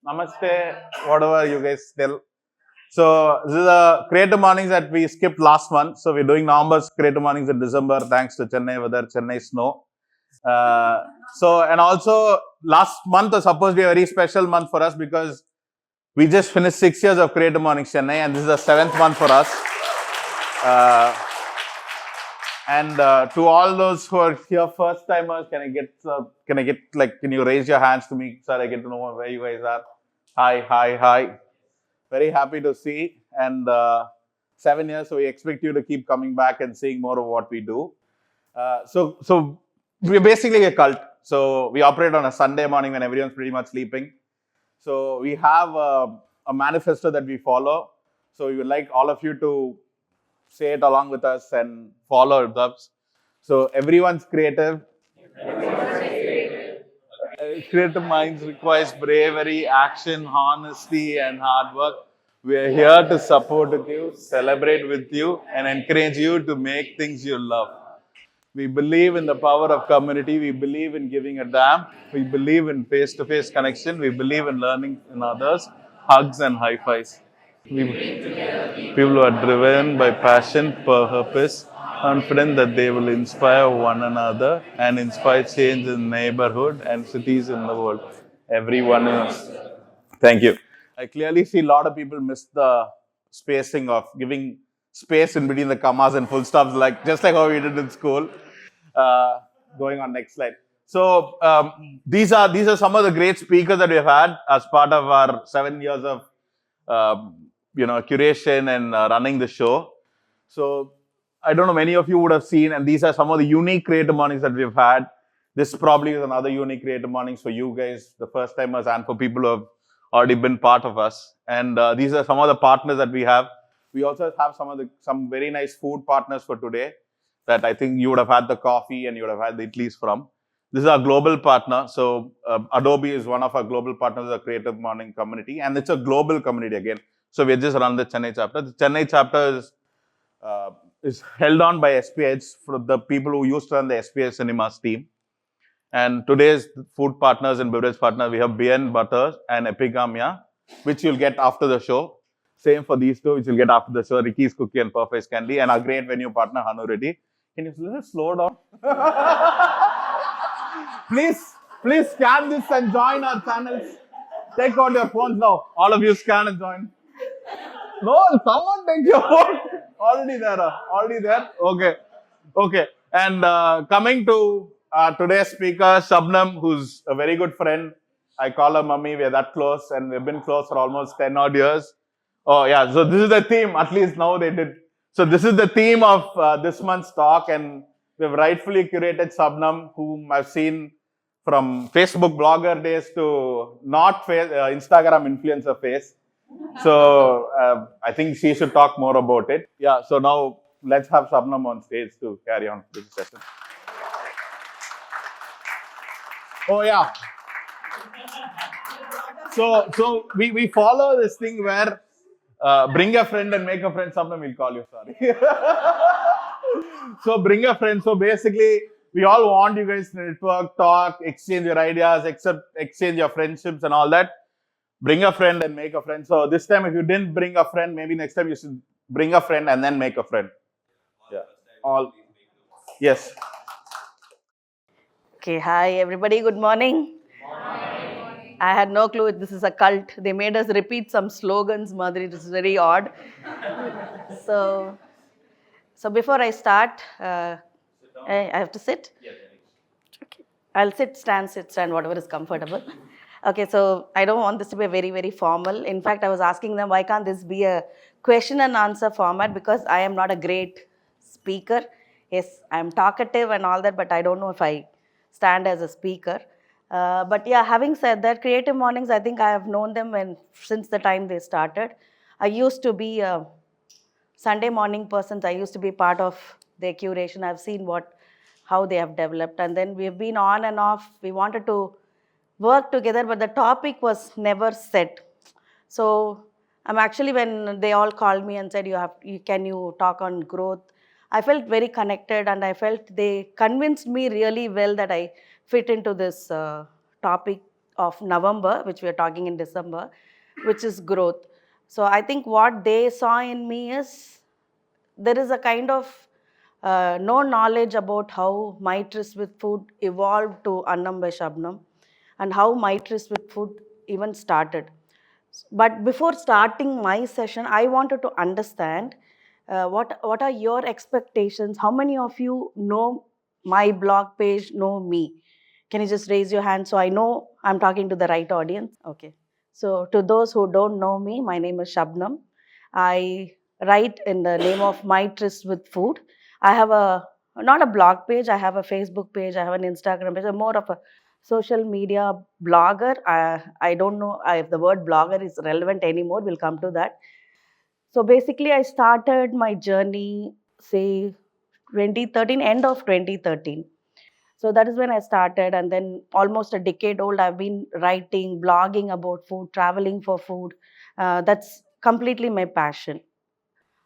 Namaste, whatever you guys tell. So this is a Creative Mornings that we skipped last month. So we're doing November's Creative Mornings in December thanks to Chennai weather, Chennai snow. And also last month was supposed to be a very special month for us because we just finished 6 years of Creative Mornings Chennai, and this is the 7th month for us. To all those who are here first timers, can you raise your hands to me so I get to know where you guys are? Hi. Very happy to see. And 7 years, so we expect you to keep coming back and seeing more of what we do. So we're basically a cult. So we operate on a Sunday morning when everyone's pretty much sleeping. So we have a manifesto that we follow. So we would like all of you to say it along with us and follow it up. So everyone's creative. Creative minds requires bravery, action, honesty, and hard work. We are here to support with you, celebrate with you, and encourage you to make things you love. We believe in the power of community. We believe in giving a damn. We believe in face-to-face connection. We believe in learning in others, hugs and high fives. People who are driven by passion, purpose, confident that they will inspire one another and inspire change in neighborhood and cities in the world. Everyone is. Thank you. I clearly see a lot of people miss the spacing of giving space in between the commas and full stops, just like how we did in school. Going on next slide. So these are some of the great speakers that we have had as part of our 7 years of curation and running the show. So I don't know, many of you would have seen, and these are some of the unique creative mornings that we've had. This probably is another unique creative mornings for you guys, the first timers, and for people who have already been part of us. And these are some of the partners that we have. We also have some very nice food partners for today that I think you would have had the coffee and you would have had the idlis from. This is our global partner. So Adobe is one of our global partners of the Creative Morning community, and it's a global community again. So we just run the Chennai chapter. The Chennai chapter is held on by SPH for the people who used to run the SPH Cinemas team. And today's food partners and beverage partners, we have BN Butters and Epigamia, which you'll get after the show. Same for these two, which you'll get after the show, Ricky's Cookie and Perfect Candy, and our great venue partner, Hanu Reddy. Can you little slow down? Please scan this and join our channels. Take out your phones now. All of you scan and join. No, someone take your phone. Already there. Okay. And coming to today's speaker, Shabnam, who's a very good friend. I call her mummy. We're that close, and we've been close for almost 10 odd years. Oh yeah, so this is the theme. At least now they did. So this is the theme of this month's talk, and we've rightfully curated Shabnam, whom I've seen from Facebook blogger days to not Instagram influencer face. So I think she should talk more about it. Yeah, so now let's have Shabnam on stage to carry on this session. Oh yeah. So we follow this thing where bring a friend and make a friend. Shabnam will call you, sorry. So bring a friend. So basically, we all want you guys to network, talk, exchange your ideas, exchange your friendships and all that. Bring a friend and make a friend. So this time, if you didn't bring a friend, maybe next time you should bring a friend and then make a friend. Yeah. Yes. Okay, hi everybody, good morning. Morning. I had no clue this is a cult. They made us repeat some slogans, Madhuri, this is very odd. So before I start, I have to sit? Yes. Okay. I'll sit, stand, whatever is comfortable. Okay, so I don't want this to be very, very formal. In fact, I was asking them, why can't this be a question and answer format? Because I am not a great speaker. Yes, I'm talkative and all that, but I don't know if I stand as a speaker. But yeah, having said that, Creative Mornings, I think I have known them since the time they started. I used to be a Sunday morning person. I used to be part of their curation. I've seen how they have developed. And then we've been on and off. We wanted to work together, but the topic was never set. So I'm actually, when they all called me and said, can you talk on growth? I felt very connected, and I felt they convinced me really well that I fit into this topic of November, which we are talking in December, which is growth. So I think what they saw in me is there is a kind of no knowledge about how My Tryst with Food evolved to Annam by Shabnam and how My Tryst with Food even started. But before starting my session, I wanted to understand what are your expectations? How many of you know my blog page, know me? Can you just raise your hand so I know I'm talking to the right audience? Okay. So to those who don't know me, my name is Shabnam. I write in the name of My Tryst with Food. I have a not a blog page. I have a Facebook page. I have an Instagram page. I'm more of a social media blogger. I don't know if the word blogger is relevant anymore. We'll come to that. So basically, I started my journey, say 2013, end of 2013. So that is when I started, and then almost a decade old, I've been writing, blogging about food, traveling for food. That's completely my passion.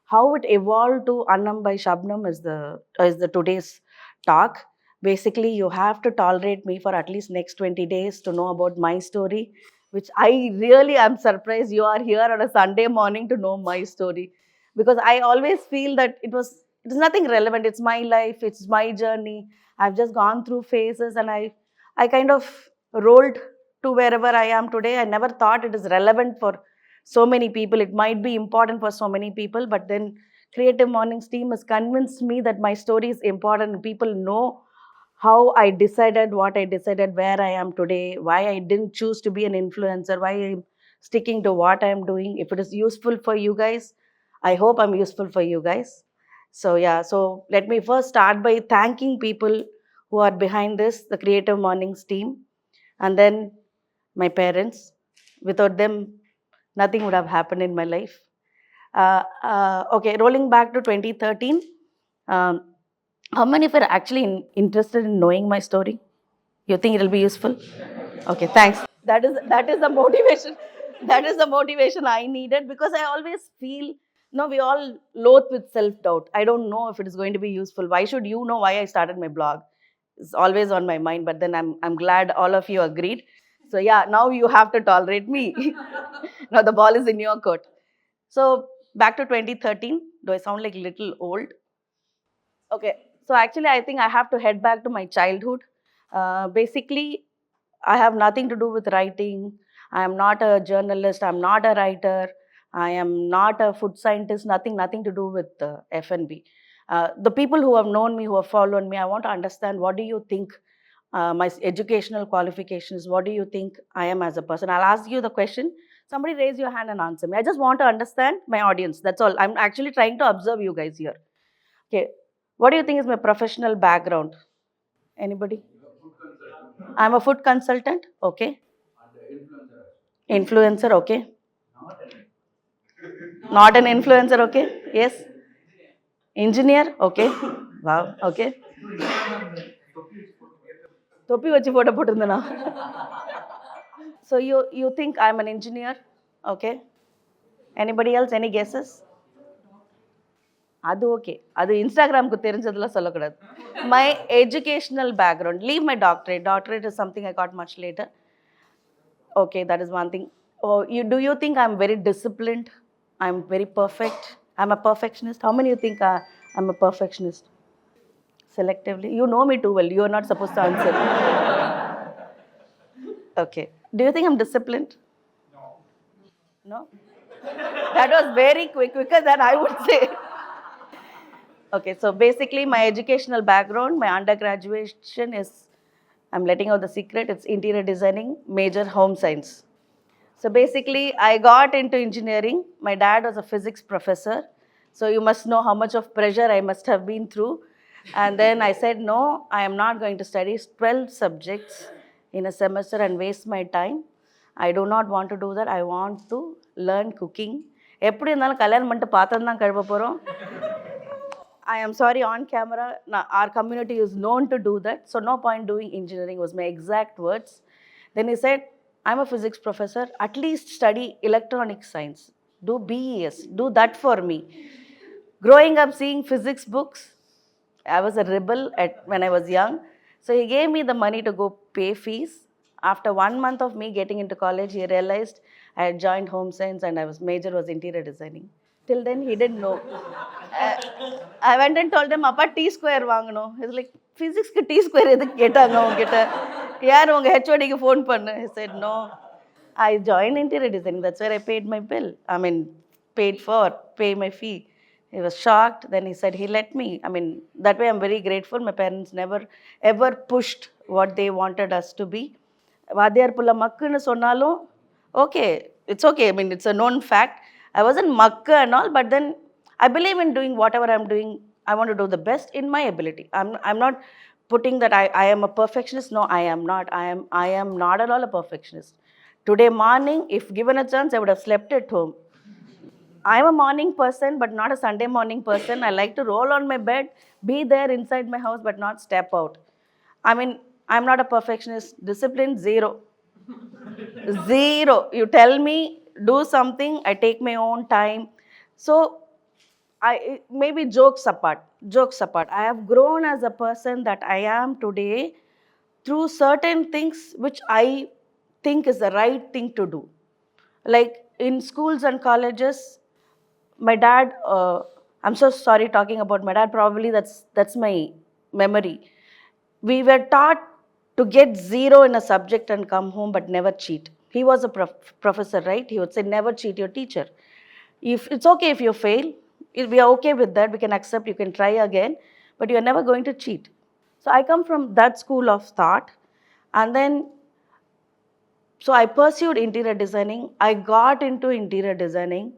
How it evolved to Annam by Shabnam is the today's talk. Basically, you have to tolerate me for at least next 20 days to know about my story, which I really am surprised you are here on a Sunday morning to know my story. Because I always feel that it is nothing relevant. It's my life, it's my journey. I've just gone through phases and I kind of rolled to wherever I am today. I never thought it is relevant for so many people. It might be important for so many people, but then Creative Mornings team has convinced me that my story is important. People know how I decided, what I decided, where I am today, why I didn't choose to be an influencer, why I'm sticking to what I'm doing. If it is useful for you guys, I hope I'm useful for you guys. So yeah, so let me first start by thanking people who are behind this, the Creative Mornings team, and then my parents. Without them, nothing would have happened in my life. Okay, rolling back to 2013. Um, how many of you are actually interested in knowing my story? You think it'll be useful? Okay, thanks. That is the motivation. That is the motivation I needed because I always feel no, we all loath with self-doubt. I don't know if it is going to be useful. Why should you know why I started my blog? It's always on my mind, but then I'm glad all of you agreed. So yeah, now you have to tolerate me. Now the ball is in your court. So back to 2013. Do I sound like little old? Okay. So actually, I think I have to head back to my childhood. Basically, I have nothing to do with writing. I am not a journalist. I'm not a writer. I am not a food scientist. Nothing to do with F&B. The people who have known me, who have followed me, I want to understand what do you think my educational qualifications, what do you think I am as a person? I'll ask you the question. Somebody raise your hand and answer me. I just want to understand my audience. That's all. I'm actually trying to observe you guys here. Okay. What do you think is my professional background? Anybody? I'm a food consultant. Okay. Influencer. Okay. Not an influencer. Okay. Yes. Engineer. Okay. Wow. Okay. தொப்பி வச்சு photo போட்டிருந்தேனா So you think I'm an engineer? Okay. Anybody else? Any guesses? அது okay அது இன்ஸ்டாகிராமுக்கு தெரிஞ்சதெல்லாம் சொல்லக்கூடாது my educational background leave my doctorate is something I got much later okay, that is one thing. Oh, do you think I'm very disciplined? I'm very perfect? I'm a perfectionist? How many you think I'm a perfectionist? Selectively? You know me too well. You're not supposed to answer. Okay. Do you think I'm disciplined? No? That was very quicker than I would say. Okay, so basically my educational background, my undergraduation is, I'm letting out the secret, it's interior designing, major home science. So basically I got into engineering. My dad was a physics professor. So you must know how much of pressure I must have been through. And then I said, no, I am not going to study 12 subjects in a semester and waste my time. I do not want to do that. I want to learn cooking. எப்படி இருந்தாலும் கல்யாணம் பண்ணிட்டு பாத்திரம் தான் கழுவ போகிறோம் I am sorry, on camera, our community is known to do that. So no point doing engineering was my exact words. Then he said, I'm a physics professor. At least study electronic science. Do BES. Do that for me. Growing up seeing physics books, I was a rebel when I was young. So he gave me the money to go pay fees. After 1 month of me getting into college, he realized I had joined home science and major was interior designing. Till then, he didn't know. I went and told him, Appa, T square வாங்கணும். He's like, physics க்கு T square எதுக்கு கேட்டாங்க உங்ககிட்ட? யார் உங்க HOD க்கு phone பண்ணு? He said, no. I joined interior designing. That's where I paid my bill. I mean, pay my fee. He was shocked. Then he said he let me. I mean, that way I'm very grateful. My parents never ever pushed what they wanted us to be. வாத்தியார் புள்ள மக்குன்னு சொன்னாலும் okay, it's okay. I mean, it's a known fact. I wasn't makka and all, but then I believe in doing whatever I'm doing. I want to do the best in my ability. I'm not putting that I am a perfectionist. No, I am not. I am not at all a perfectionist. Today morning, if given a chance, I would have slept at home. I'm a morning person, but not a Sunday morning person. I like to roll on my bed, be there inside my house, but not step out. I mean, I'm not a perfectionist. Discipline, zero. Zero. You tell me, do something, I take my own time. So, maybe jokes apart. I have grown as a person that I am today through certain things which I think is the right thing to do. Like in schools and colleges, my dad, I'm so sorry talking about my dad, probably that's my memory. We were taught to get zero in a subject and come home but never cheat. He was a professor, right? He would say, never cheat your teacher. If it's okay if you fail, we are okay with that. We can accept, you can try again, but you're never going to cheat. So I come from that school of thought. And then, so I pursued interior designing. I got into interior designing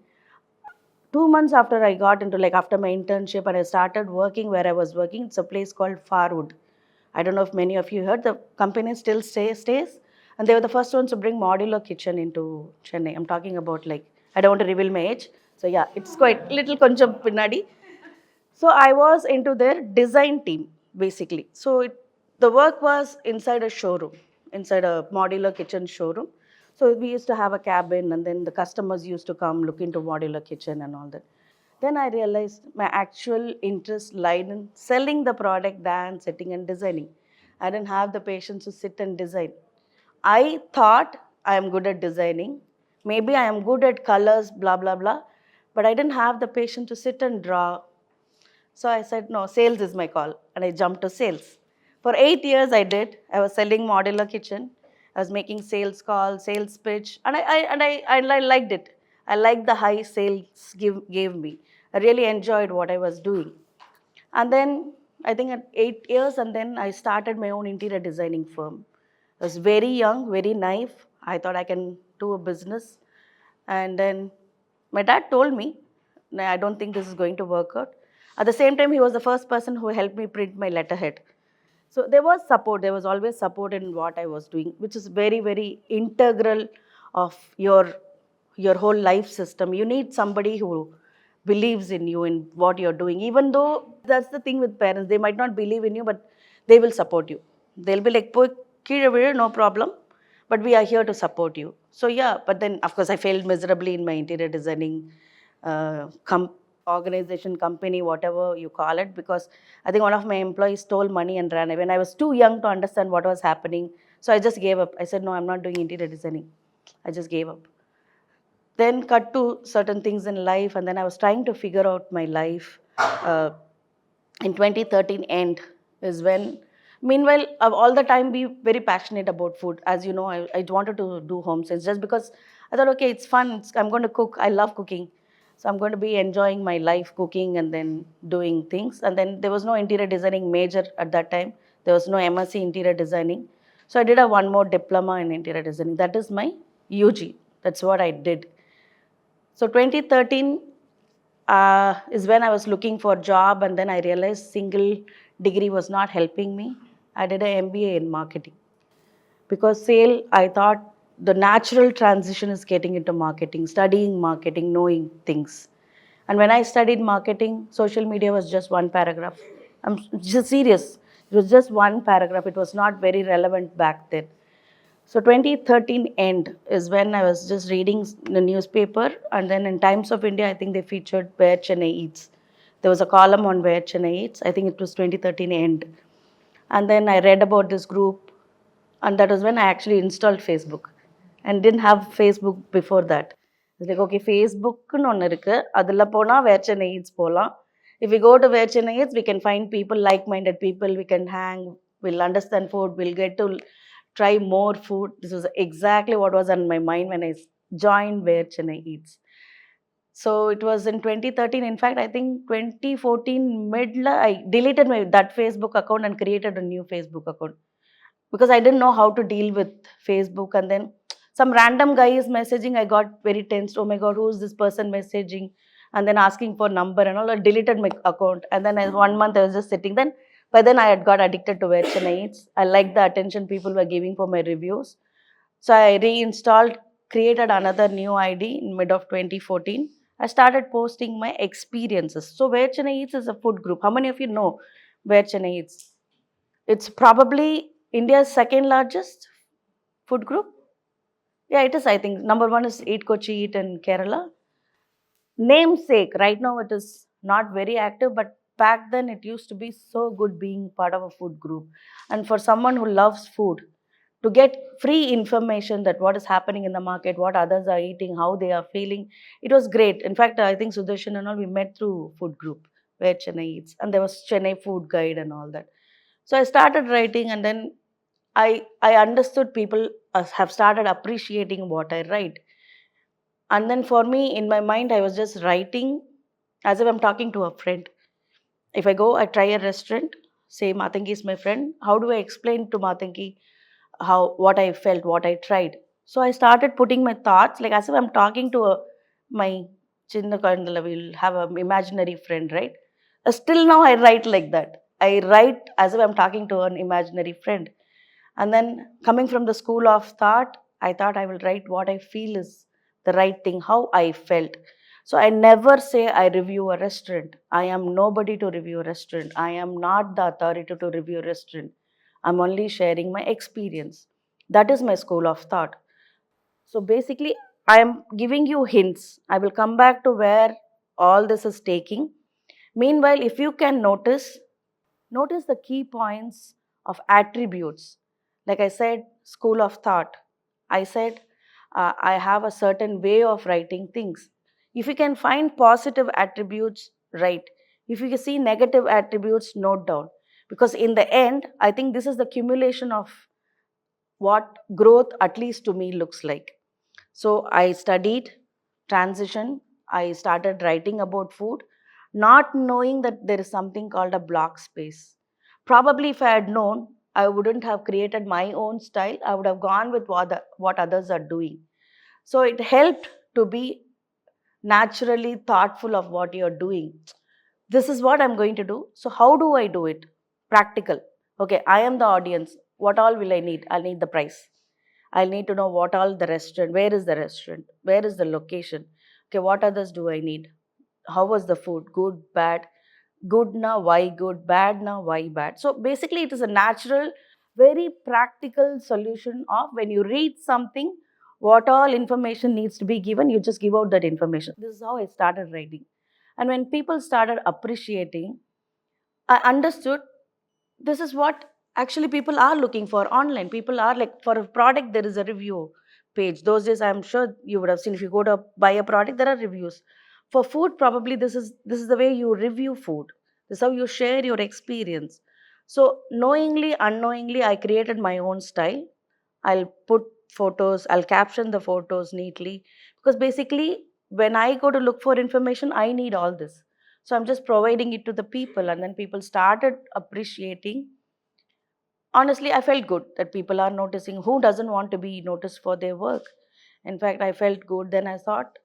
2 months after I got into, like after my internship, and I started working where I was working. It's a place called Farwood. I don't know if many of you heard. The company still stays, and they were the first ones to bring modular kitchen into Chennai. I'm talking about, like, I don't want to reveal my age. So yeah, it's quite little koncham pinnadi. So I was into their design team, basically. So the work was inside a showroom, inside a modular kitchen showroom. So we used to have a cabin, and then the customers used to come look into modular kitchen and all that. Then I realized my actual interest lied in selling the product than sitting and designing. I didn't have the patience to sit and design. I thought I am good at designing. Maybe I am good at colors, blah, blah, blah. But I didn't have the patience to sit and draw. So I said, no, sales is my call. And I jumped to sales. For 8 years I did. I was selling modular kitchen. I was making sales calls, sales pitch. And I liked it. I liked the high sales gave me. I really enjoyed what I was doing. And then I think at 8 years, and then I started my own interior designing firm. I was very young, very naive. I thought I can do a business. And then my dad told me, "No, I don't think this is going to work out." At the same time, he was the first person who helped me print my letterhead. So there was support. There was always support in what I was doing, which is very, very integral of your whole life system. You need somebody who believes in you, in what you're doing. Even though that's the thing with parents, they might not believe in you, but they will support you. They'll be like, "Poi kizha vidu, no problem, but we are here to support you." So yeah, but then of course I failed miserably in my interior designing organization, company, whatever you call it, because I think one of my employees stole money and ran away. And I was too young to understand what was happening. So I just gave up. I said, no, I'm not doing interior designing. I just gave up. Then cut to certain things in life, and then I was trying to figure out my life. In 2013 end is when, meanwhile, I've all the time be very passionate about food. As you know, I wanted to do home science just because I thought, okay, it's fun. I'm going to cook. I love cooking. So I'm going to be enjoying my life cooking and then doing things. And then there was no interior designing major at that time. There was no MSc interior designing. So I did a one more diploma in interior designing. That is my UG. That's what I did. So 2013 is when I was looking for a job, and then I realized single degree was not helping me. I did an MBA in marketing. Because sale, I thought the natural transition is getting into marketing, studying marketing, knowing things. And when I studied marketing, social media was just one paragraph. I'm just serious. It was just one paragraph. It was not very relevant back then. So 2013 end is when I was just reading the newspaper, and then in Times of India, I think they featured Where Chennai Eats. There was a column on Where Chennai Eats. I think it was 2013 end. And then I read about this group, And that was when I actually installed Facebook and didn't have Facebook before that. It's like, okay, Facebookன்னு ஒன்று இருக்கு, அதில் போனால் வேர்ச்சனை eats போகலாம். If we go to Virginia Eats, we can find people, like-minded people, we can hang, we'll understand food, we'll get to try more food. This was exactly what was on my mind when I joined Virginia Eats. So it was in 2013. In fact, I think 2014 mid, I deleted that Facebook account and created a new Facebook account because I didn't know how to deal with Facebook. And then some random guy is messaging. I got very tensed. Oh my God, who is this person messaging? And then asking for number and all. I deleted my account. And then 1 month I was just sitting. Then by then I had got addicted to Chennai Eats. I liked the attention people were giving for my reviews. So I reinstalled, created another new ID in mid of 2014. I started posting my experiences. So Where Chennai Eats is a food group. How many of you know Where Chennai Eats? It's probably India's second largest food group. Yeah, it is. I think number one is Eat Kochi Eat in Kerala. Namesake. Right now, it is not very active, but back then it used to be so good being part of a food group. And for someone who loves food, to get free information that what is happening in the market, what others are eating, how they are feeling, it was great. In fact, I think Sudarshan and all we met through food group where Chennai eats, and there was Chennai food guide and all that. So I started writing, and then I understood people have started appreciating what I write. And then for me, in my mind, I was just writing as if I'm talking to a friend. If I go, I try a restaurant, say Matangi is my friend. How do I explain to Matangi how what I felt, what I tried? So I started putting my thoughts like as if I'm talking to my chinna kandala. We'll have an imaginary friend, right? Still now I write like that. I write as if I'm talking to an imaginary friend. And then coming from the school of thought, I thought I will write what I feel is the right thing, how I felt. So I never say I review a restaurant. I am nobody to review a restaurant. I am not the authority to review a restaurant. I'm only sharing my experience. That is my school of thought. So basically, I am giving you hints. I will come back to where all this is taking. Meanwhile, if you can notice the key points of attributes. Like I said, school of thought. I said, I have a certain way of writing things. If you can find positive attributes, write. If you see negative attributes, note down. Because in the end, I think this is the accumulation of what growth, at least to me, looks like. So I studied transition. I started writing about food, not knowing that there is something called a block space. Probably if I had known, I wouldn't have created my own style. I would have gone with what others are doing. So it helped to be naturally thoughtful of what you're doing. This is what I'm going to do. So how do I do it? Practical. Okay, I am the audience. What all will I need? I'll need the price. I'll need to know what all the restaurant, where is the restaurant, where is the location, okay, what others do I need, how was the food, good, bad, good na, why good, bad na, why bad. So basically, it is a natural, very practical solution of when you read something, what all information needs to be given, you just give out that information. This is how I started writing. And when people started appreciating, I understood this is what actually people are looking for online. People are like, for a product there is a review page. Those days I'm sure you would have seen, if you go to buy a product there are reviews. For food, probably this is the way you review food. This is how you share your experience. So knowingly, unknowingly, I created my own style. I'll put photos, I'll caption the photos neatly, because basically when I go to look for information, I need all this. So I'm just providing it to the people, and then people started appreciating. Honestly, I felt good that people are noticing. Who doesn't want to be noticed for their work? In fact, I felt good. Then I thought,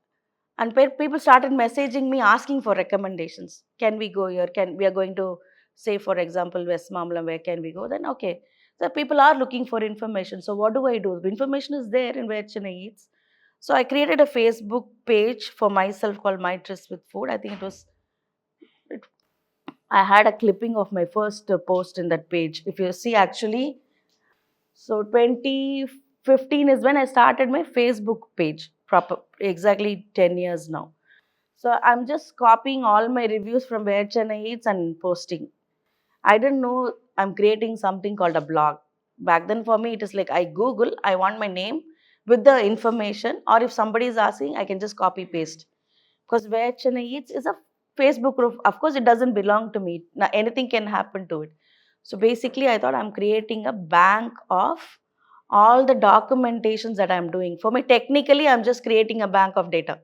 and people started messaging me asking for recommendations. Can we go here? Can we are going to say, for example, West Mamla, where can we go? Then okay. So people are looking for information. So what do I do? The information is there in where Chennai eats. So I created a Facebook page for myself called My Tryst with Food. I think it, I had a clipping of my first post in that page. If you see, actually, so 2015 is when I started my Facebook page. Proper exactly 10 years now. So I'm just copying all my reviews from where Chennai eats and posting. I didn't know I'm creating something called a blog. Back then for me, it is like I Google, I want my name with the information, or if somebody is asking, I can just copy paste. Because where Chennai eats is a Facebook group. Of course, it doesn't belong to me. Now, anything can happen to it. So basically, I thought I'm creating a bank of all the documentations that I'm doing. For me, technically, I'm just creating a bank of data.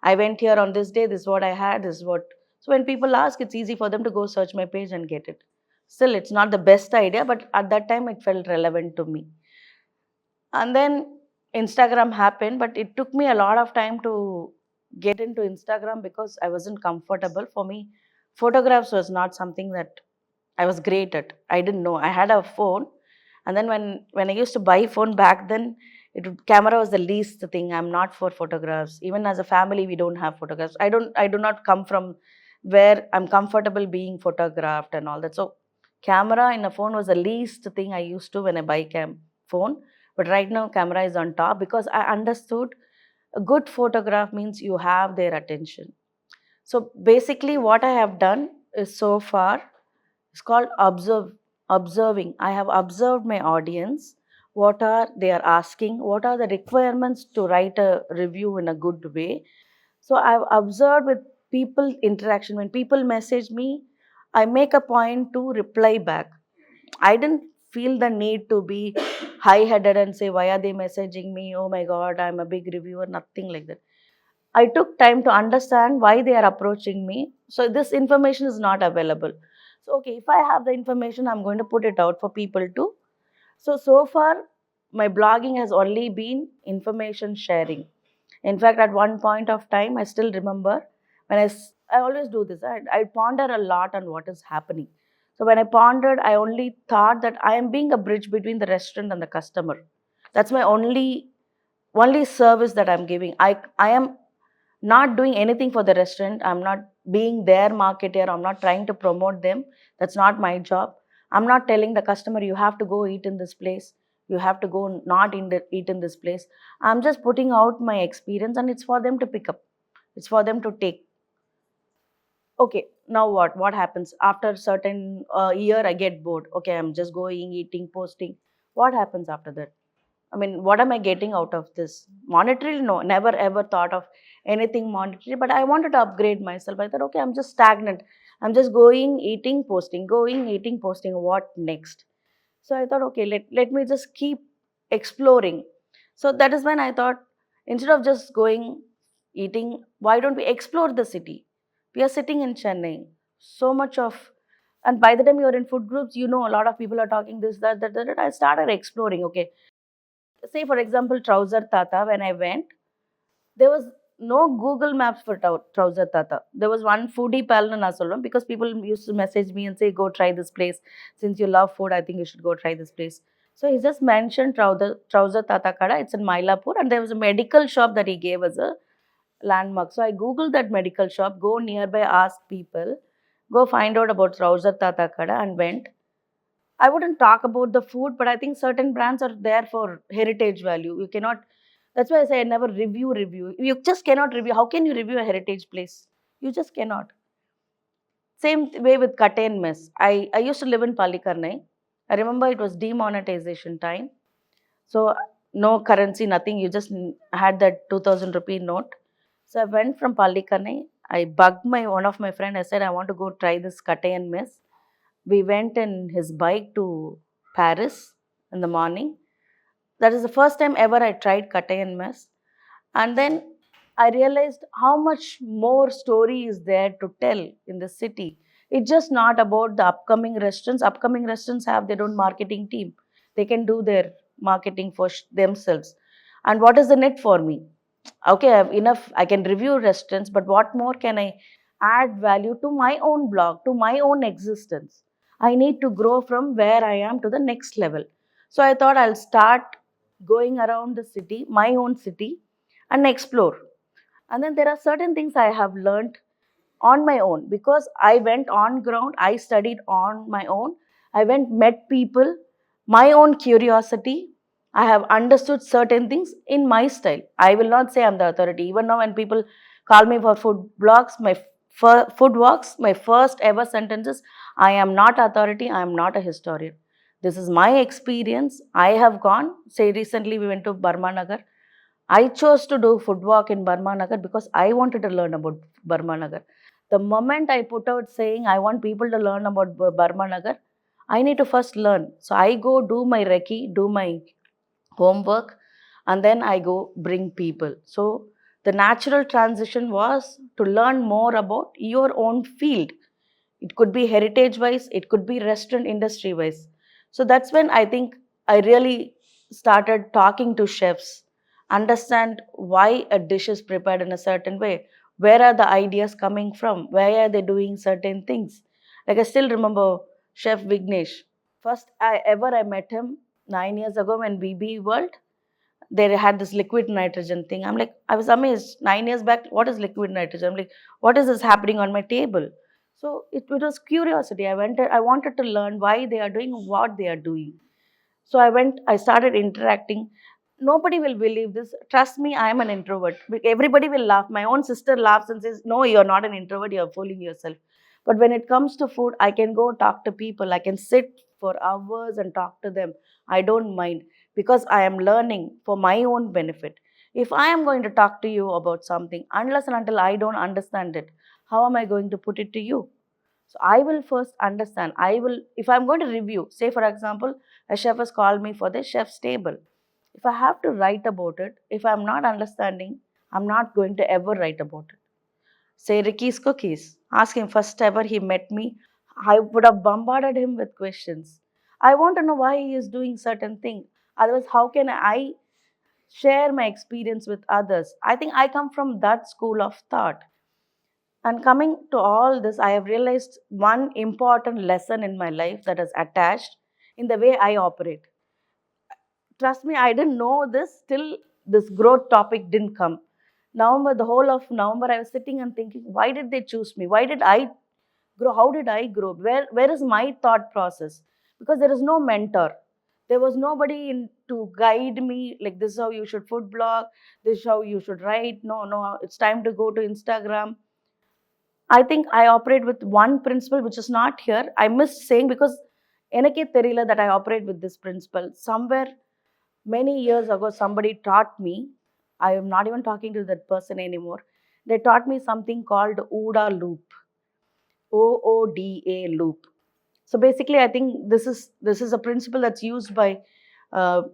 I went here on this day, this is what I had, this is what. So when people ask, it's easy for them to go search my page and get it. Still, it's not the best idea, but at that time, it felt relevant to me. And then Instagram happened, but it took me a lot of time to get into Instagram because I wasn't comfortable. For me, photographs was not something that I was great at. I didn't know. I had a phone, and then when I used to buy phone back then, camera was the least thing. I'm not for photographs. Even as a family, we don't have photographs. I do not come from where I'm comfortable being photographed and all that. So camera in a phone was the least thing I used to when I buy phone. But right now, camera is on top because I understood a good photograph means you have their attention. So basically, what I have done is so far, it's called observing. I have observed my audience. What are they are asking? What are the requirements to write a review in a good way? So I've observed with people interaction. When people message me, I make a point to reply back. I didn't feel the need to be high headed and say, why are they messaging me? Oh my God, I'm a big reviewer. Nothing like that. I took time to understand why they are approaching me. So this information is not available. So okay, if I have the information, I'm going to put it out for people to. So far, my blogging has only been information sharing. In fact, at one point of time, I still remember when I always do this. I ponder a lot on what is happening. So when I pondered, I only thought that I am being a bridge between the restaurant and the customer. That's my only service that I'm giving. I am not doing anything for the restaurant. I'm not being their marketer. I'm not trying to promote them. That's not my job. I'm not telling the customer you have to go eat in this place, you have to go not eat in this place. I'm just putting out my experience, and it's for them to pick up, it's for them to take. Okay, now what happens after certain year? I get bored. Okay, I'm just going eating, posting. What happens after that? I mean, what am I getting out of this? Monetary? No, never ever thought of anything monetary, but I wanted to upgrade myself. I thought, okay, I'm just stagnant. I'm just going, eating, posting, going, eating, posting. What next? So I thought, okay, let me just keep exploring. So that is when I thought, instead of just going, eating, why don't we explore the city? We are sitting in Chennai. So much of, and by the time you're in food groups, you know, a lot of people are talking this, that. I started exploring, okay, say for example trouser tata. When I went, there was no Google Maps for trouser tata. There was one foodie pal na solvam, because people used to message me and say, go try this place, since you love food, I think you should go try this place. So he just mentioned trouser tata kada. It's in Mylapore, and there was a medical shop that he gave as a landmark. So I googled that medical shop, go nearby, ask people, go find out about trouser tata kada, and went. I wouldn't talk about the food, but I think certain brands are there for heritage value. You cannot. That's why I say I never review. You just cannot review. How can you review a heritage place? You just cannot. Same way with cut and mess. I used to live in Palikarnai. I remember it was demonetization time. So no currency, nothing. You just had that 2000 rupee note. So I went from Palikarnai. I bugged my one of my friend. I said I want to go try this cut and mess. We went in his bike to Paris in the morning. That is the first time ever I tried Katay and mess. And then I realized how much more story is there to tell in the city. It's just not about the upcoming restaurants. Upcoming restaurants have their own marketing team. They can do their marketing for themselves. And what is the net for me? Okay, I have enough. I can review restaurants, but what more can I add value to my own blog, to my own existence? I need to grow from where I am to the next level. So I thought I'll start going around the city, my own city, and explore. And then there are certain things I have learned on my own, because I went on ground, I studied on my own, I went, met people, my own curiosity. I have understood certain things in my style. I will not say I'm the authority. Even now, when people call me for food blogs, my food walks, my first ever sentence is, I am not authority, I am not a historian. This is my experience. I have gone, say recently we went to Burma Nagar. I chose to do food walk in Burma Nagar because I wanted to learn about Burma Nagar. The moment I put out saying I want people to learn about Burma Nagar, I need to first learn. So I go do my recce, do my homework, and then I go bring people. So the natural transition was to learn more about your own field. It could be heritage wise, it could be restaurant industry wise. So that's when I think I really started talking to chefs, understand why a dish is prepared in a certain way, where are the ideas coming from, why are they doing certain things. Like I still remember Chef Vignesh. First I met him 9 years ago when BB World. They had this liquid nitrogen thing. I'm like, I was amazed. 9 years back, what is liquid nitrogen? I'm like, what is this happening on my table? So it was curiosity. I wanted to learn why they are doing what they are doing. So I started interacting. Nobody will believe this. Trust me, I am an introvert. Everybody will laugh. My own sister laughs and says, no, you're not an introvert, you're fooling yourself. But when it comes to food, I can go talk to people. I can sit for hours and talk to them. I don't mind because I am learning for my own benefit. If I am going to talk to you about something, unless and until I don't understand it, how am I going to put it to you? So I will first understand. If I'm going to review, say for example, a chef has called me for the chef's table. If I have to write about it, if I'm not understanding, I'm not going to ever write about it. Say Ricky's cookies. Ask him first ever he met me. I would have bombarded him with questions. I want to know why he is doing certain thing. Otherwise, how can I share my experience with others? I think I come from that school of thought. And coming to all this, I have realized one important lesson in my life that is attached in the way I operate. Trust me, I didn't know this till this growth topic didn't come. November, the whole of November, I was sitting and thinking, why did they choose me? Why did I grow? How did I grow? Where is my thought process? Because there is no mentor. There was nobody to guide me, like this is how you should food blog, this is how you should write. No, no, it's time to go to Instagram. I think I operate with one principle which is not here. I missed saying because enake theriyala that I operate with this principle. Somewhere many years ago, somebody taught me. I am not even talking to that person anymore. They taught me something called OODA loop. OODA loop. So basically, I think this is a principle that's used by uh,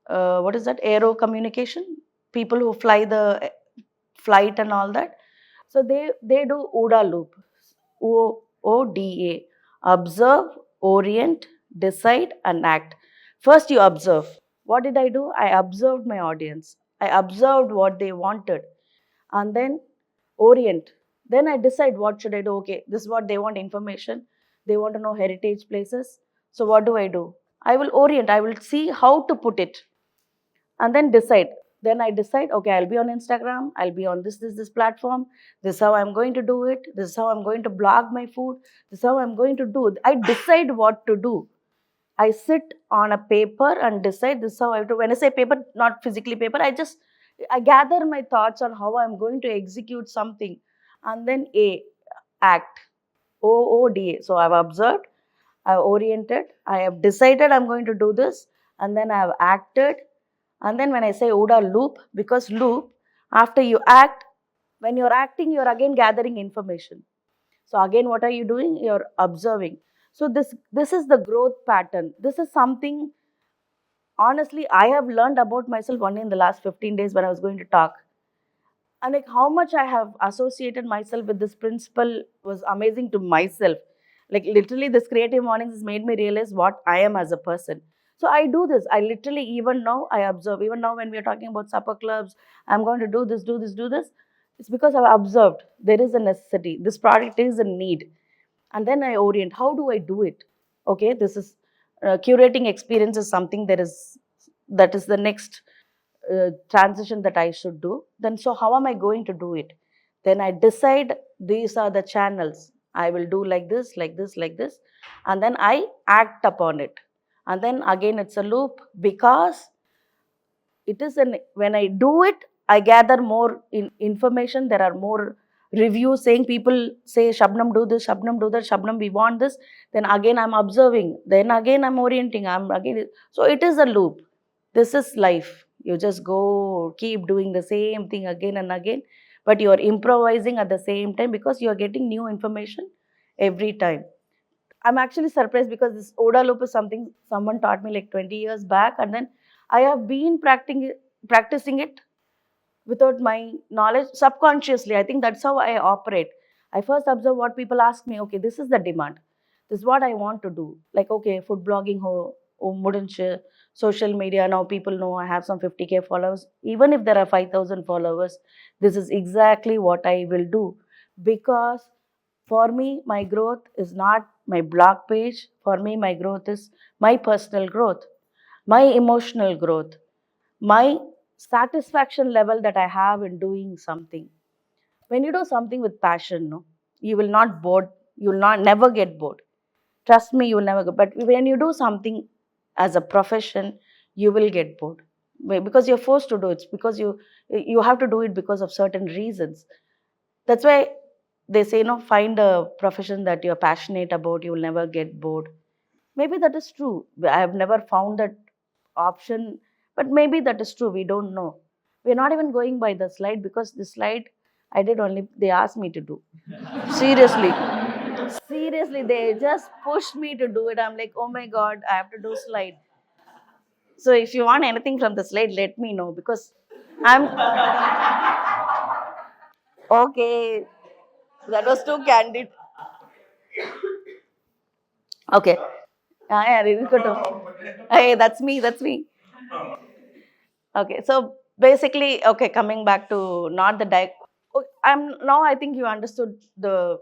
what is that, aero communication, people who fly the flight and all that. So they do OODA loop. OODA. Observe, orient, decide, and act. First, you observe. What did I do? I observed my audience. I observed what they wanted, and then orient. Then I decide what should I do. Okay, this is what they want, information. They want to know heritage places. So what do? I will orient. I will see how to put it, and then decide. Then I decide, okay, I'll be on Instagram, I'll be on this platform. This is how I'm going to do it. This is how I'm going to blog my food. This is how I'm going to do it. I decide what to do. I sit on a paper and decide this is how I have to. When I say paper, not physically paper, I gather my thoughts on how I'm going to execute something. And then act. OODA. So I've observed, I've oriented, I have decided I'm going to do this, and then I have acted. And then when I say OODA loop, because loop, after you act, when you're acting, you're again gathering information. So again, what are you doing? You're observing. So this is the growth pattern. This is something, honestly, I have learned about myself only in the last 15 days when I was going to talk. And like how much I have associated myself with this principle was amazing to myself. Like literally, this creative mornings has made me realize what I am as a person. So I do this. I literally, even now I observe. Even now when we are talking about supper clubs, I'm going to do this, do this, do this. It's because I've observed there is a necessity. This product is a need, and then I orient. How do I do it? Okay, this is curating experience is something that is the next transition that I should do. Then, so how am I going to do it? Then I decide these are the channels. I will do like this, like this, like this, and then I act upon it. And then again, it's a loop because it is when I do it, I gather more information. There are more reviews saying people say, Shabnam, do this, Shabnam, do that, Shabnam, we want this. Then again, I'm observing. Then again, I'm orienting. So it is a loop. This is life. You just go, keep doing the same thing again and again, but you're improvising at the same time because you're getting new information every time. I'm actually surprised because this ODA loop is something someone taught me like 20 years back, and then I have been practicing it without my knowledge subconsciously. I think that's how I operate. I first observe what people ask me. Okay, this is the demand. This is what I want to do. Like, okay, food blogging, mudinchu, social media. Now people know I have some 50K followers. Even if there are 5,000 followers, this is exactly what I will do. Because for me, my growth is not my blog page. For me, my growth is my personal growth, my emotional growth, my satisfaction level that I have in doing something. When you do something with passion, no, you will not bored. You will not never get bored. Trust me, you will never go. But when you do something as a profession, you will get bored. Because you're forced to do it. Because you have to do it because of certain reasons. That's why they say, find a profession that you're passionate about. You will never get bored. Maybe that is true. I have never found that option, but maybe that is true. We don't know. We're not even going by the slide because the slide I did only, they asked me to do. Seriously. Seriously, they just pushed me to do it. I'm like, oh my God, I have to do slide. So if you want anything from the slide, let me know because I'm okay. That was too candid. Okay. Yeah, really good. Hey, that's me. That's me. Okay, so basically, okay, coming back to not the I'm now. I think you understood the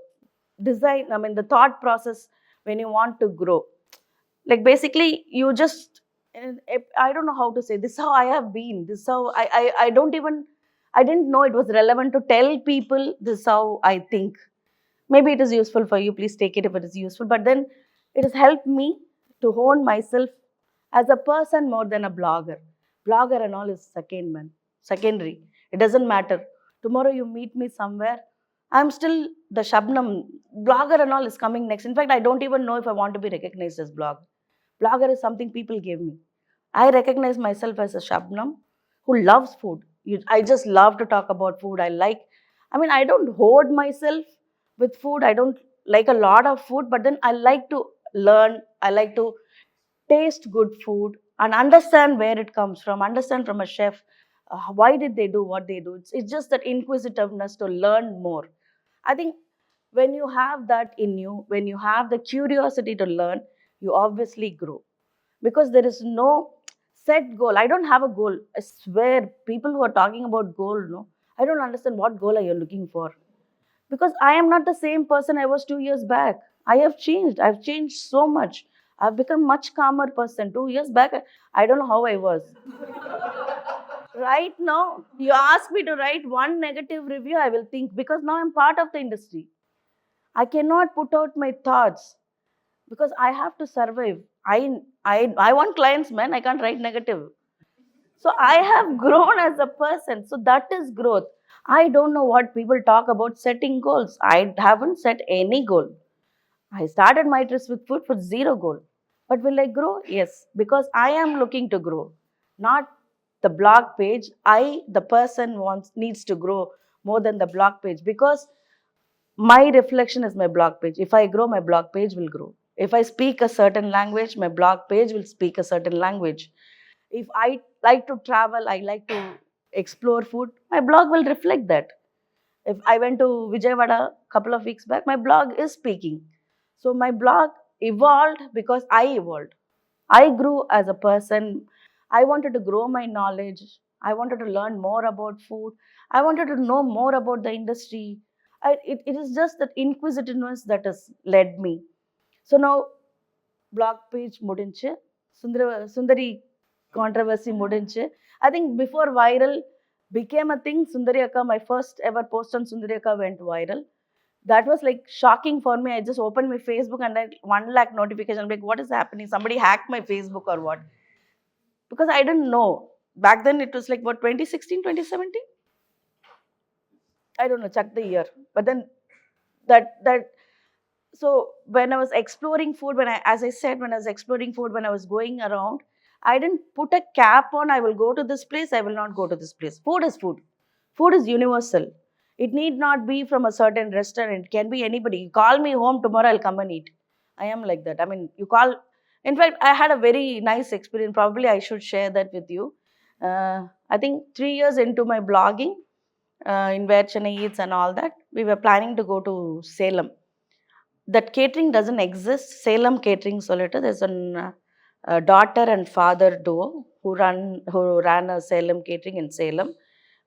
design. I mean, the thought process when you want to grow. Like basically, you just. I don't know how to say this. Is how I have been. This is how I don't even. I didn't know it was relevant to tell people this is how I think. Maybe it is useful for you. Please take it if it is useful. But then it has helped me to hone myself as a person more than a blogger. Blogger and all is secondary. It doesn't matter. Tomorrow you meet me somewhere. I'm still the Shabnam. Blogger and all is coming next. In fact, I don't even know if I want to be recognized as blogger. Blogger is something people give me. I recognize myself as a Shabnam who loves food. I just love to talk about food. I don't hoard myself with food. I don't like a lot of food, but then I like to learn. I like to taste good food and understand where it comes from, understand from a chef why did they do what they do. It's just that inquisitiveness to learn more. I think when you have that in you, when you have the curiosity to learn, you obviously grow because there is no set goal. I don't have a goal. I swear, people who are talking about goal, no, I don't understand what goal are you looking for because I am not the same person I was 2 years back. I have changed. I've changed so much. I've become much calmer person. 2 years back, I don't know how I was. Right now, you ask me to write one negative review, I will think because now I'm part of the industry. I cannot put out my thoughts because I have to survive. I want clients, man. I can't write negative. So I have grown as a person. So that is growth. I don't know what people talk about setting goals. I haven't set any goal. I started my tryst with food for zero goal. But will I grow? Yes, because I am looking to grow, not the blog page. The person, needs to grow more than the blog page because my reflection is my blog page. If I grow, my blog page will grow. If I speak a certain language, my blog page will speak a certain language. If I like to travel, I like to explore food, my blog will reflect that. If I went to Vijayawada a couple of weeks back, my blog is speaking. So my blog evolved because I evolved. I grew as a person. I wanted to grow my knowledge. I wanted to learn more about food. I wanted to know more about the industry. It is just that inquisitiveness that has led me. So now blog page mudinche, Sundari controversy mudinche. I think before viral became a thing, Sundari Akka, my first ever post on Sundari Akka went viral. That was like shocking for me. I just opened my Facebook and I 1 lakh notification. I'm like, what is happening? Somebody hacked my Facebook or what? Because I didn't know. Back then it was like what 2016, 2017? I don't know, chuck the year. But then that so when I was exploring food, as I said, when I was exploring food, when I was going around, I didn't put a cap on, I will go to this place, I will not go to this place. Food is food. Food is universal. It need not be from a certain restaurant. It can be anybody. You call me home tomorrow, I'll come and eat. I am like that. I mean, you call. In fact, I had a very nice experience. Probably I should share that with you. I think 3 years into my blogging, in where Chennai eats and all that, we were planning to go to Salem. That catering doesn't exist. Salem catering solita. There's a daughter and father duo who ran a Salem catering in Salem.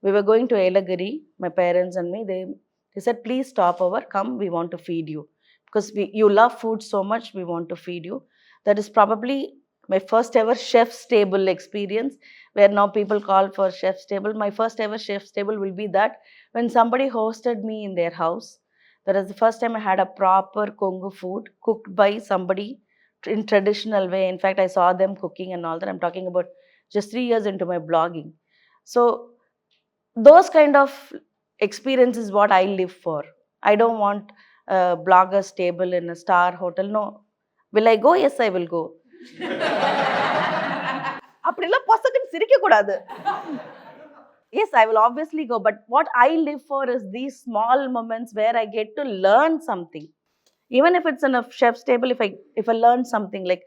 We were going to Elagiri, my parents and me. They said, please stop over, come, we want to feed you. Because you love food so much, we want to feed you. That is probably my first ever chef's table experience, where now people call for chef's table. My first ever chef's table will be that when somebody hosted me in their house. That was the first time I had a proper Congo food cooked by somebody in traditional way. In fact, I saw them cooking and all that. I'm talking about just 3 years into my blogging. So those kind of experience is what I live for. I don't want a blogger's table in a star hotel. No. Will I go? Yes, I will go. அப்படிலாம் பசங்க சிரிக்க கூடாது. Yes, I will obviously go. But what I live for is these small moments where I get to learn something. Even if it's in a chef's table, if I learn something like,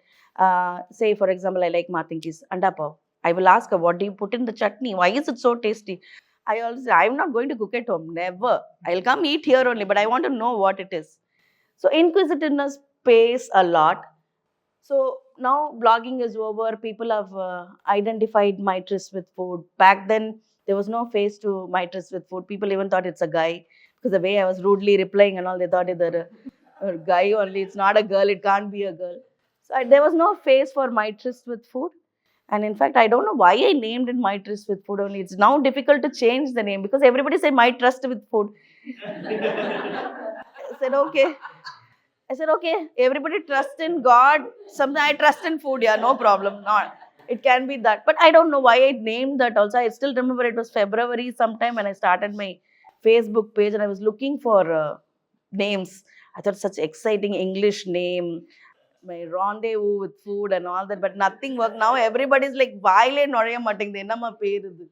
say for example, I like Matinki's anda pav. I will ask her, what do you put in the chutney? Why is it so tasty? I always say, I'm not going to cook at home. Never. I'll come eat here only, but I want to know what it is. So inquisitiveness pays a lot. So now blogging is over. People have identified my tryst with food. Back then, there was no face to my tryst with food. People even thought it's a guy because the way I was rudely replying and all, they thought it's a guy only. It's not a girl. It can't be a girl. So there was no face for my tryst with food. And in fact, I don't know why I named it my tryst with food only. It's now difficult to change the name because everybody say my trust with food. I said, okay. I said, okay, everybody trust in God. Sometimes I trust in food, yeah, no problem. Not it can be that. But I don't know why I named that also. I still remember it was February sometime when I started my Facebook page and I was looking for names. I thought such exciting English name, my rendezvous with food and all that, but nothing worked. Now everybody's like, vaile noriya mattingde enama perudu.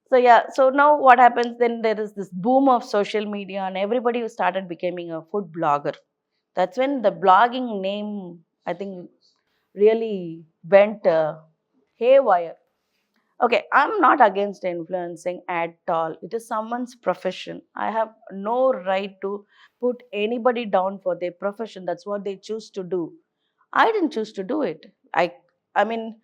So yeah, so now what happens then, there is this boom of social media and everybody started becoming a food blogger. That's when the blogging name, I think, really went haywire. Okay, I'm not against influencing at all. It is someone's profession. I have no right to put anybody down for their profession. That's what they choose to do. I didn't choose to do it. I mean,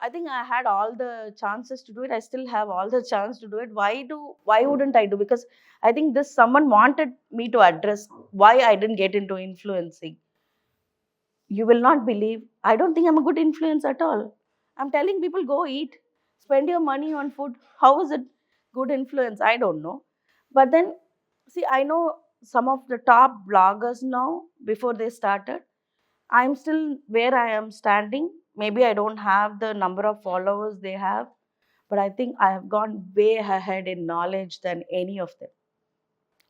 I think I had all the chances to do it. I still have all the chance to do it. Why wouldn't I do? Because I think this someone wanted me to address why I didn't get into influencing. You will not believe. I don't think I'm a good influence at all. I'm telling people go eat, spend your money on food. How is it good influence? I don't know. But then see, I know some of the top bloggers now before they started. I'm still where I am standing. Maybe I don't have the number of followers they have, but I think I have gone way ahead in knowledge than any of them.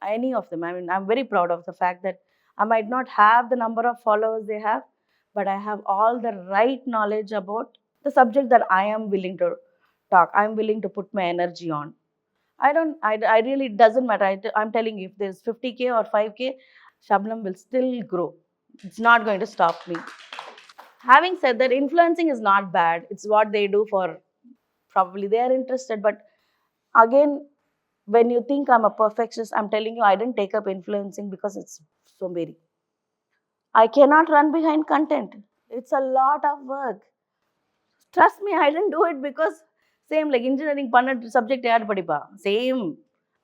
Any of them. I mean, I'm very proud of the fact that I might not have the number of followers they have, but I have all the right knowledge about the subject that I am willing to talk. I'm willing to put my energy on. I really, it doesn't matter. I'm telling you, if there's 50K or 5K, Shabnam will still grow. It's not going to stop me. Having said that, influencing is not bad. It's what they do for probably they are interested. But again, when you think I'm a perfectionist, I'm telling you, I didn't take up influencing because it's so very. I cannot run behind content. It's a lot of work. Trust me, I didn't do it because same like engineering panna subject yaar padipa. Same.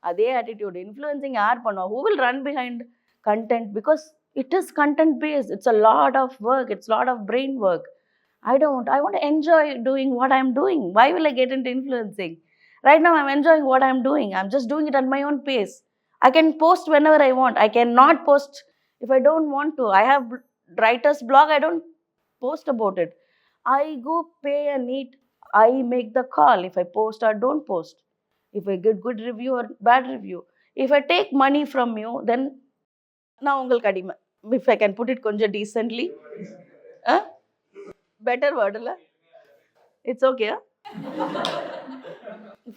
Adhe attitude. Influencing yaar panna. Who will run behind content? Because it is content based. It's a lot of work. It's a lot of brain work. I don't. I want to enjoy doing what I'm doing. Why will I get into influencing? Right now, I'm enjoying what I'm doing. I'm just doing it at my own pace. I can post whenever I want. I cannot post if I don't want to. I have writer's blog. I don't post about it. I go pay and eat. I make the call if I post or don't post. If I get good review or bad review. If I take money from you, then நான் உங்களுக்கு அடிமை. If I can put it கொஞ்சம் decently. Better word இல்ல? It's okay.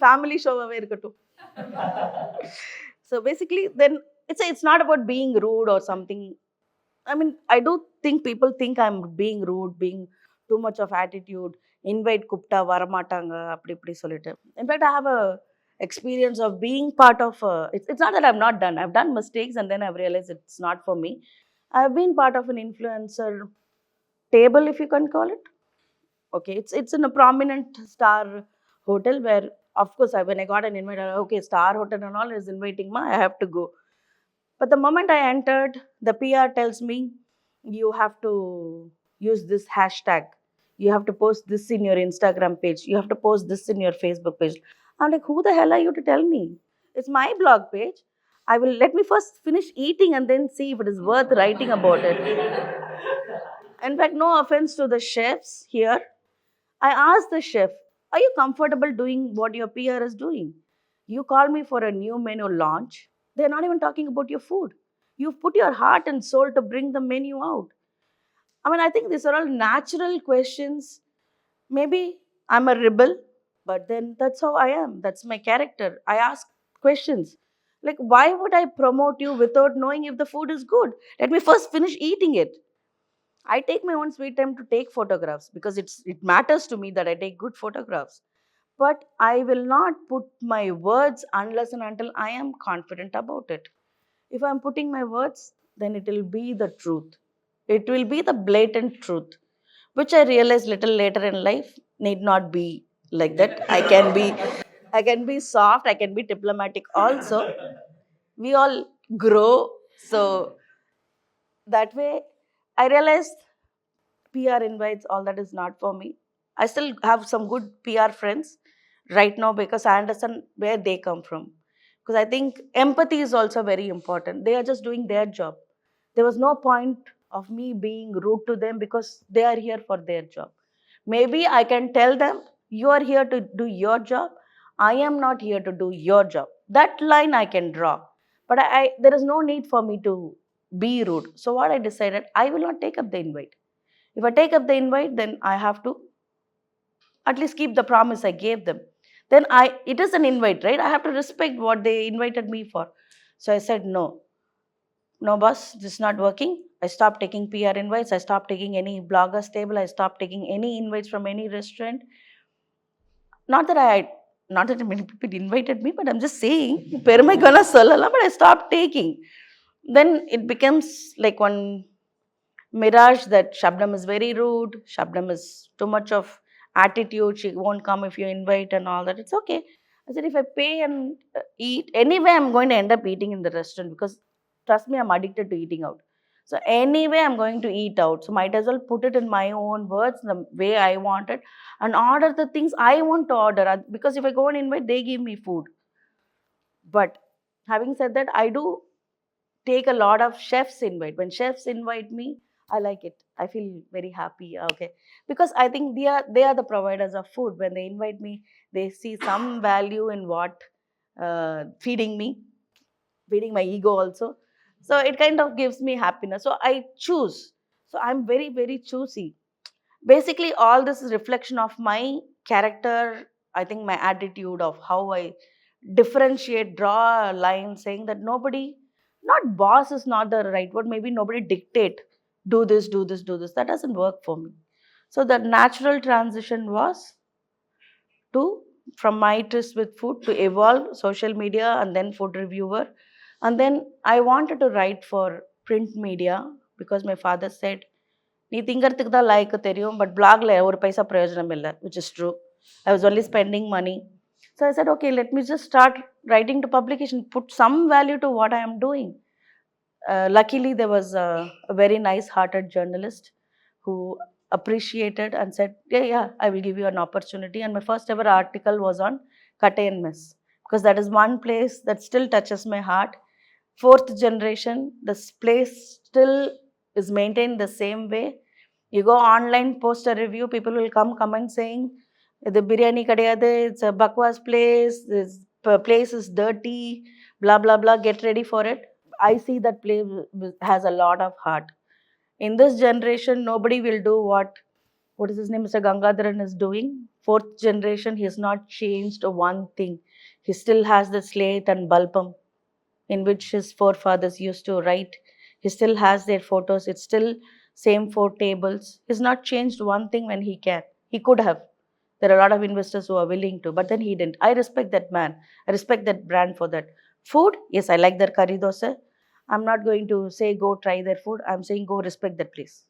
Family ஷோவாவே இருக்கட்டும். So basically, then it's not about being rude or something. I mean, I do think people think I'm being rude, being too much of attitude, invite கூப்பிட்டா வரமாட்டாங்க அப்படி இப்படி சொல்லிட்டு. In fact, I have a experience of being part of it's not that I've not done. I've done mistakes and then I've realized it's not for me. I've been part of an influencer table, if you can call it. Okay, it's in a prominent star hotel where, of course, when I got an invite, okay, star hotel and all is inviting me, I have to go. But the moment I entered, the PR tells me, you have to use this hashtag, you have to post this in your Instagram page, you have to post this in your Facebook page. I'm like, who the hell are you to tell me? It's my blog page. Let me first finish eating and then see if it is worth writing about it. In fact, no offense to the chefs here, I asked the chef, are you comfortable doing what your PR is doing? You call me for a new menu launch. They're not even talking about your food. You've put your heart and soul to bring the menu out. I mean, I think these are all natural questions. Maybe I'm a rebel, but then that's how I am. That's my character. I ask questions. Like, why would I promote you without knowing if the food is good? Let me first finish eating it. I take my own sweet time to take photographs because it matters to me that I take good photographs. But I will not put my words unless and until I am confident about it. If I'm putting my words, then it will be the truth. It will be the blatant truth, which I realized little later in life need not be like that. I can be soft, I can be diplomatic also. We all grow. So that way I realized PR invites, all that is not for me. I still have some good PR friends right now because I understand where they come from. Because I think empathy is also very important. They are just doing their job. There was no point of me being rude to them because they are here for their job. Maybe I can tell them, you are here to do your job. I am not here to do your job. That line I can draw. But there is no need for me to be rude. So what I decided, I will not take up the invite. If I take up the invite, then I have to at least keep the promise I gave them. Then it is an invite, right? I have to respect what they invited me for. So I said, no, no, boss, this is not working. I stopped taking PR invites. I stopped taking any bloggers table. I stopped taking any invites from any restaurant. Not that many people invited me, but I'm just saying, but I stopped taking. Then it becomes like one mirage that Shabnam is very rude, Shabnam is too much of attitude, she won't come if you invite and all that. It's okay. I said, if I pay and eat, anyway, I'm going to end up eating in the restaurant because trust me, I'm addicted to eating out. So anyway, I'm going to eat out. So might as well put it in my own words, the way I want it, and order the things I want to order. Because if I go and invite, they give me food. But having said that, I do take a lot of chefs invite. When chefs invite me, I like it. I feel very happy. Okay, because I think they are the providers of food. When they invite me, they see some value in what feeding me, feeding my ego also. So it kind of gives me happiness. So I choose. So I'm very very choosy. Basically, all this is reflection of my character. I think my attitude of how I differentiate, draw a line, saying that nobody, not boss is not the right word, maybe nobody dictate, do this, do this, do this. That doesn't work for me. So the natural transition was to, from my interest with food, to evolve social media and then food reviewer. And then I wanted to write for print media because my father said, நீ திங்கிறதுக்கு தான் லாய்க்கு தெரியும் but பிளாக்ல ஒரு பைசா பிரயோஜனம் இல்லை, which is true. I was only spending money. So I said, okay, let me just start writing to publication, put some value to what I am doing. Luckily, there was a very nice-hearted journalist who appreciated and said, yeah, I will give you an opportunity. And my first ever article was on Katte and Mess, because that is one place that still touches my heart. Fourth generation, this place still is maintained the same way. You go online, post a review, people will come comment saying, the biryani kadiyadu, it's a bakwas place, there's place is dirty, blah, blah, blah, get ready for it. I see that place has a lot of heart. In this generation, nobody will do what is his name, Mr. Gangadharan is doing. Fourth generation, he has not changed one thing. He still has the slate and bulbum in which his forefathers used to write. He still has their photos. It's still same 4 tables. He's not changed one thing when he can. He could have. There are a lot of investors who are willing to, but then he didn't. I respect that man. I respect that brand for that. Food, yes, I like their curry dosa. I'm not going to say go try their food. I'm saying go respect that place.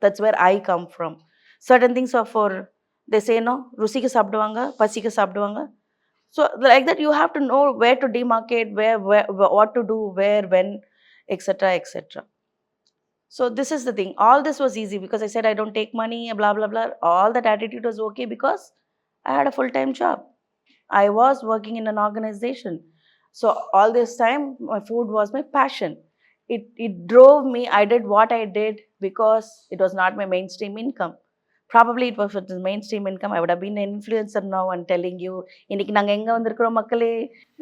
That's where I come from. Certain things are for, they say no, ருசிக்கு சாப்பிடுவாங்க, பசிக்கு சாப்பிடுவாங்க. So like that, you have to know where to demarcate, where what to do, where, when, etc., etc. So this is the thing. All this was easy because I said I don't take money, blah blah blah. All that attitude was okay because I had a full-time job. I was working in an organization. So all this time, my food was my passion. It drove me. I did what I did because it was not my mainstream income. Probably it was the mainstream income. I would have been an influencer now and telling you, "இன்னைக்கு நாங்க எங்க வந்திருக்கிறோம் மக்களே."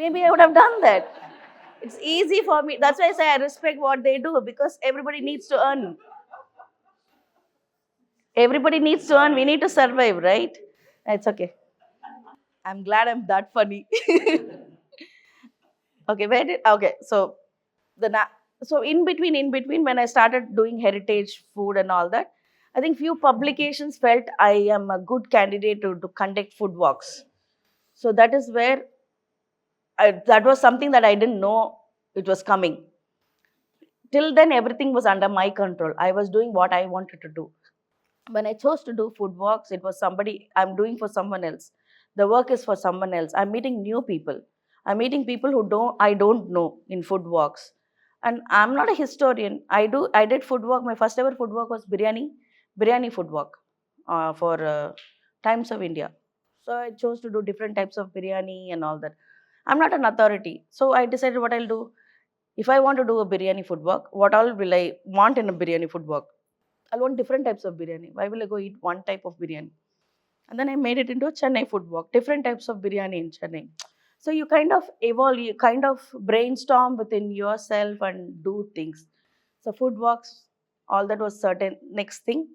Maybe I would have done that. It's easy for me. That's why I say I respect what they do because everybody needs to earn. Everybody needs to earn. We need to survive, right? It's okay. I'm glad I'm that funny. Okay, where did okay? So so in between when I started doing heritage food and all that, I think few publications felt I am a good candidate to conduct food walks. So that is where that was something that I didn't know it was coming. Till then, everything was under my control. I was doing what I wanted to do. When I chose to do food walks, it was somebody I'm doing for someone else. The work is for someone else. I'm meeting new people. I'm meeting people who I don't know in food walks. And I'm not a historian. I did food walk. My first ever food walk was biryani food walk for Times of India. So I chose to do different types of biryani and all that. I'm not an authority. So I decided what I'll do. If I want to do a biryani food walk, what all will I want in a biryani food walk? I want different types of biryani. Why will I go eat one type of biryani? And then I made it into a Chennai food walk, different types of biryani in Chennai. So you kind of evolve, you kind of brainstorm within yourself and do things. So food walks, all that was certain. Next thing.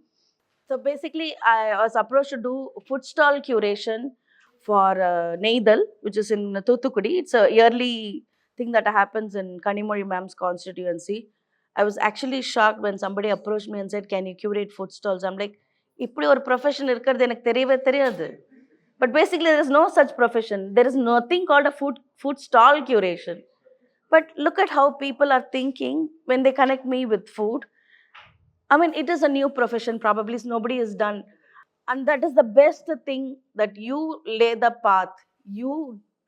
So basically, I was approached to do food stall curation for Neidal, which is in Thuthukudi. It's a yearly thing that happens in Kanimori ma'am's constituency. I was actually shocked when somebody approached me and said, "Can you curate food stalls?" I'm like, இப்படி ஒரு profession இருக்கிறது எனக்கு தெரியவே தெரியாது. But basically, there is no such profession. There is nothing called a food stall curation. But look at how people are thinking when they connect me with food. I mean, it is a new profession, probably nobody has done. And that is the best thing that you lay the path. You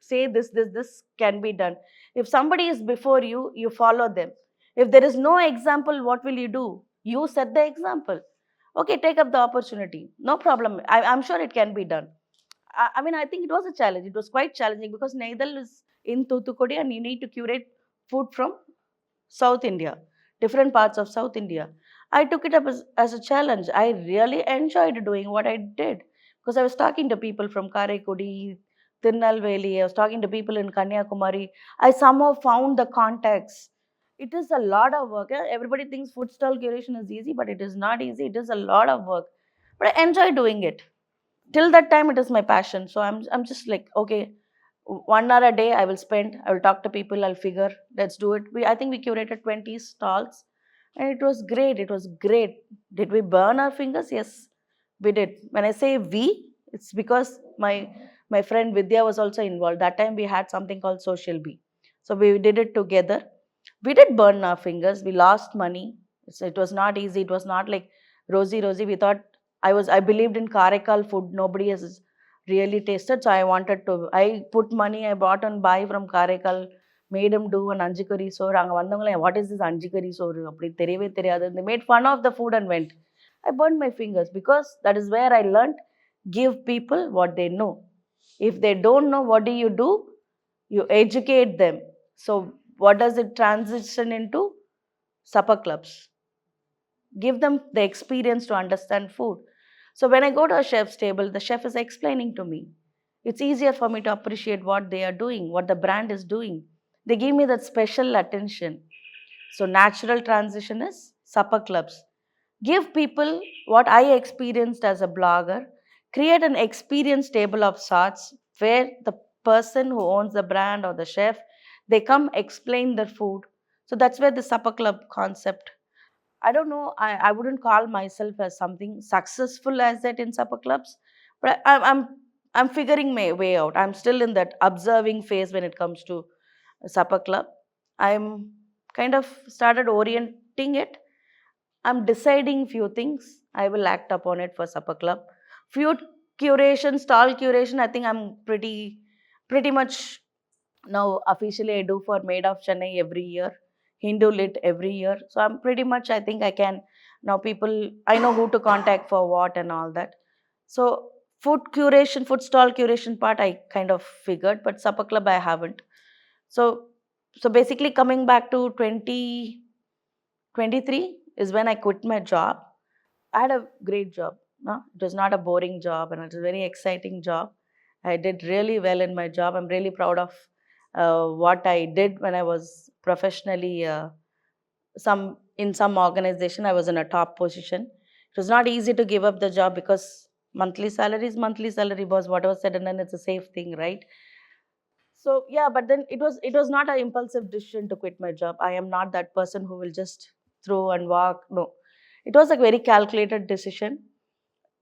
say this can be done. If somebody is before you, you follow them. If there is no example, what will you do? You set the example. Okay, take up the opportunity. No problem. I'm sure it can be done. I mean, I think it was a challenge. It was quite challenging because Neidal is in Thuthukudi and you need to curate food from South India, different parts of South India. I took it up as a challenge. I really enjoyed doing what I did because I was talking to people from Karaikudi, Tirunelveli, I was talking to people in Kanyakumari. I somehow found the contacts. It is a lot of work. Everybody thinks food stall curation is easy, but it is not easy. It is a lot of work. But I enjoy doing it. Till that time, it is my passion. So I'm just like, okay, 1 hour a day I will spend. I will talk to people. I'll figure. Let's do it. I think we curated 20 stalls, and it was great. It was great. Did we burn our fingers? Yes, we did. When I say we, it's because my friend Vidya was also involved. That time we had something called Social Bee, so we did it together. We did burn our fingers. We lost money. So it was not easy. It was not like rosy. We thought I believed in Karaikal food. Nobody has really tasted. So I put money, I bought and buy from Karaikal, made him do an anjikari sore. அங்க வந்தவங்களே, what is this anjikari sore? அப்படி தெரியவே தெரியாது. They made fun of the food and went. I burned my fingers because that is where I learned, give people what they know. If they don't know, what do? You educate them. So what does it transition into? Supper clubs. Give them the experience to understand food. So when I go to a chef's table, the chef is explaining to me. It's easier for me to appreciate what they are doing, what the brand is doing. They give me that special attention. So, natural transition is supper clubs. Give people what I experienced as a blogger, create an experience table of sorts where the person who owns the brand or the chef, they come explain their food. So that's where the supper club concept. I don't know, I wouldn't call myself as something successful as that in supper clubs, but I'm figuring my way out. I'm still in that observing phase when it comes to supper club. I'm kind of started orienting it. I'm deciding few things. I will act upon it for supper club. Few curation, stall curation. I think I'm pretty much now officially I do for Made of Chennai every year, Hindu Lit every year. So I'm pretty much I think I can now people I know who to contact for what and all that. So food curation, food stall curation part I kind of figured, but supper club I haven't. So so basically coming back to 2023 is when I quit my job. I had a great job. No? It was not a boring job and it was a very exciting job. I did really well in my job. I'm really proud of what I did when I was professionally some organization. I was in a top position. It was not easy to give up the job because monthly salary was whatever said and then it's a safe thing, right? So yeah, but then it was not an impulsive decision to quit my job. I am not that person who will just throw and walk. No, it was a very calculated decision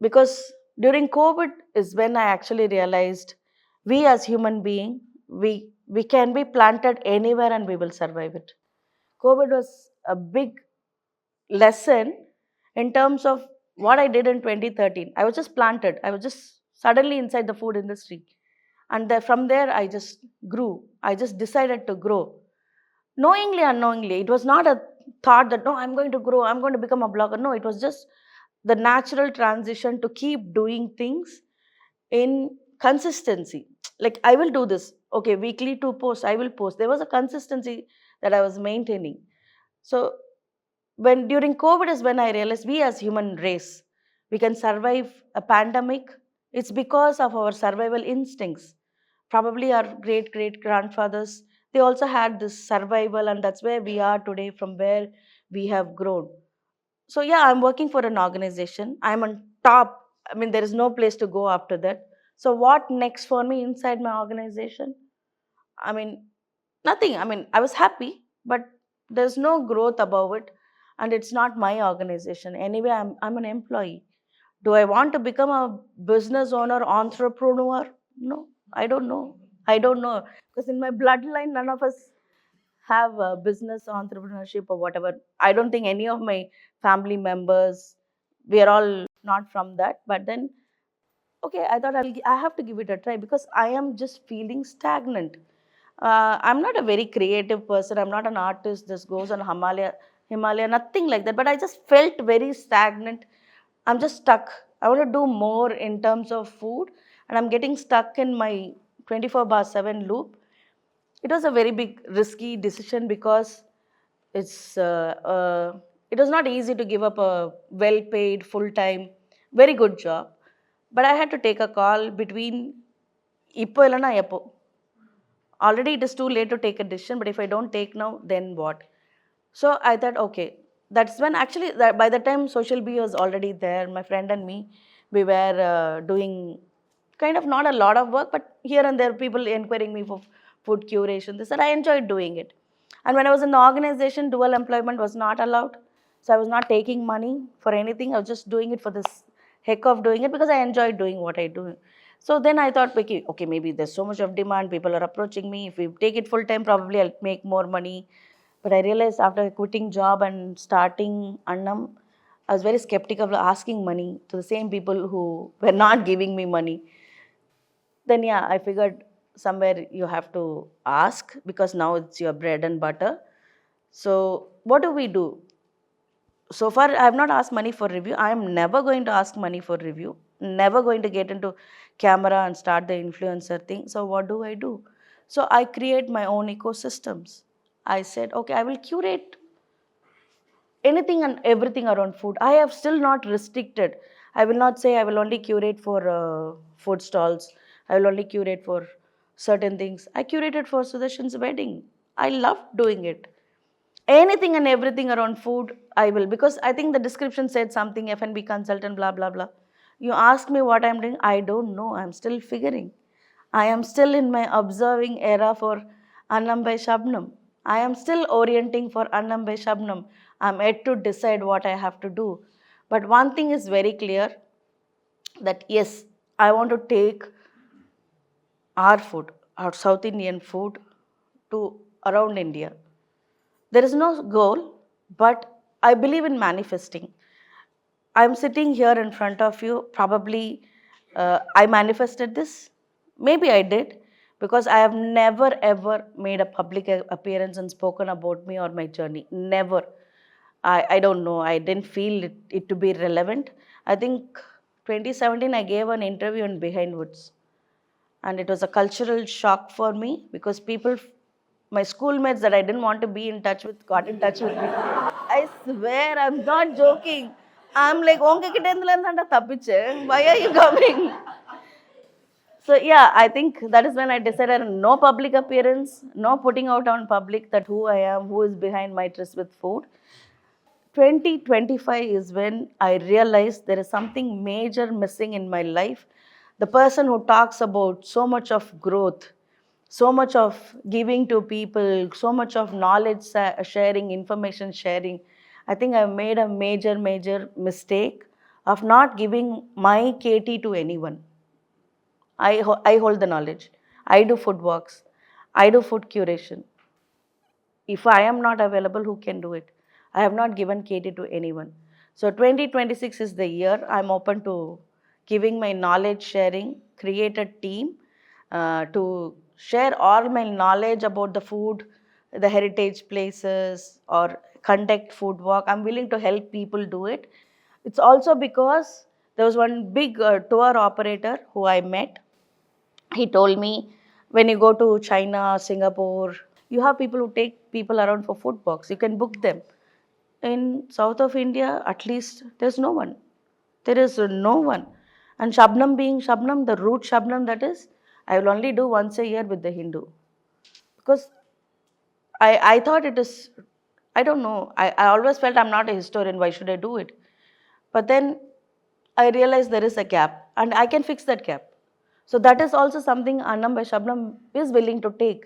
because during COVID is when I actually realized we as human being we can be planted anywhere and we will survive it. COVID was a big lesson in terms of what I did in 2013. I was just planted. I was just suddenly inside the food industry. And from there, I just grew. I just decided to grow. Knowingly, unknowingly, it was not a thought that, no, I'm going to grow, I'm going to become a blogger. No, it was just the natural transition to keep doing things in consistency. Like, I will do this. Okay, weekly 2 posts, I will post. There was a consistency that I was maintaining. So when during COVID is when I realized we as human race, we can survive a pandemic. It's because of our survival instincts. Probably our great grandfathers, they also had this survival, and that's where we are today, from where we have grown. So yeah, I'm working for an organization. I'm on top. I mean, there is no place to go after that. So what next for me inside my organization? I mean, nothing. I mean, I was happy, but there's no growth above it, and it's not my organization. Anyway, I'm an employee. Do I want to become a business owner, entrepreneur? No, I don't know. I don't know. Because in my bloodline, none of us have a business entrepreneurship or whatever. I don't think any of my family members, we are all not from that. But then, okay, I thought I have to give it a try because I am just feeling stagnant. I'm not a very creative person. I'm not an artist. This goes on Himalaya, nothing like that. But I just felt very stagnant. I'm just stuck. I want to do more in terms of food, and I'm getting stuck in my 24/7 loop. It was a very big risky decision because it's it was not easy to give up a well-paid, full-time, very good job. But I had to take a call between Ippo illana Eppo. Already it is too late to take a decision, but if I don't take now, then what? So I thought, okay, that's when actually by the time social B was already there, my friend and me, we were doing kind of not a lot of work, but here and there people inquiring me for food curation. They said I enjoyed doing it. And when I was in the organization, dual employment was not allowed. So I was not taking money for anything. I was just doing it for this heck of doing it because I enjoyed doing what I do. So then I thought, okay, maybe there's so much of demand. People are approaching me. If we take it full time, probably I'll make more money. But I realized after quitting job and starting Annam, I was very skeptical of asking money to the same people who were not giving me money. Then yeah, I figured somewhere you have to ask because now it's your bread and butter. So what do we do? So far I have not asked money for review. I am never going to ask money for review, never going to get into camera and start the influencer thing. So what do I do? So I create my own ecosystems. I said, okay, I will curate anything and everything around food. I have still not restricted. I will not say I will only curate for food stalls. I will only curate for certain things. I curated for Sudarshan's wedding. I loved doing it. Anything and everything around food, I will, because I think the description said something, F&B consultant, blah, blah, blah. You ask me what I'm doing, I don't know. I'm still figuring. I am still in my observing era for Annam by Shabnam. I am still orienting for Annam by Shabnam. I'm yet to decide what I have to do. But one thing is very clear, that yes, I want to take our food, our South Indian food, to around India. There is no goal, but I believe in manifesting. I'm sitting here in front of you. Probably I manifested this. Maybe I did, because I have never ever made a public appearance and spoken about me or my journey. Never. I don't know. I didn't feel it to be relevant. I think 2017 I gave an interview in Behind Woods, and it was a cultural shock for me, because people, my schoolmates that I didn't want to be in touch with, got in touch with me. I swear, I'm not joking. I'm like, "உங்ககிட்ட இருந்துல தான்டா தப்பிச்சேன். Why are you coming?" So yeah, I think that is when I decided no public appearance, no putting out on public that who I am, who is behind my tryst with food. 2025 is when I realized there is something major missing in my life. The person who talks about so much of growth, so much of giving to people, so much of knowledge sharing, information sharing. I think I've made a major, major mistake of not giving my KT to anyone. I hold the knowledge. I do food walks. I do food curation. If I am not available, who can do it? I have not given KT to anyone. So 2026 is the year I'm open to giving my knowledge sharing, create a team to share all my knowledge about the food, the heritage places, or conduct food walk. I'm willing to help people do it. It's also because there was one big tour operator who I met. He told me, when you go to China, Singapore, you have people who take people around for food walks. You can book them. In south of India, at least, there's no one. There is no one. And Shabnam being Shabnam, the root Shabnam that is, I will only do once a year with the Hindu. Because I thought it is, I don't know, I always felt I'm not a historian, why should I do it? But then I realized there is a gap, and I can fix that gap. So that is also something Annam by Shabnam is willing to take.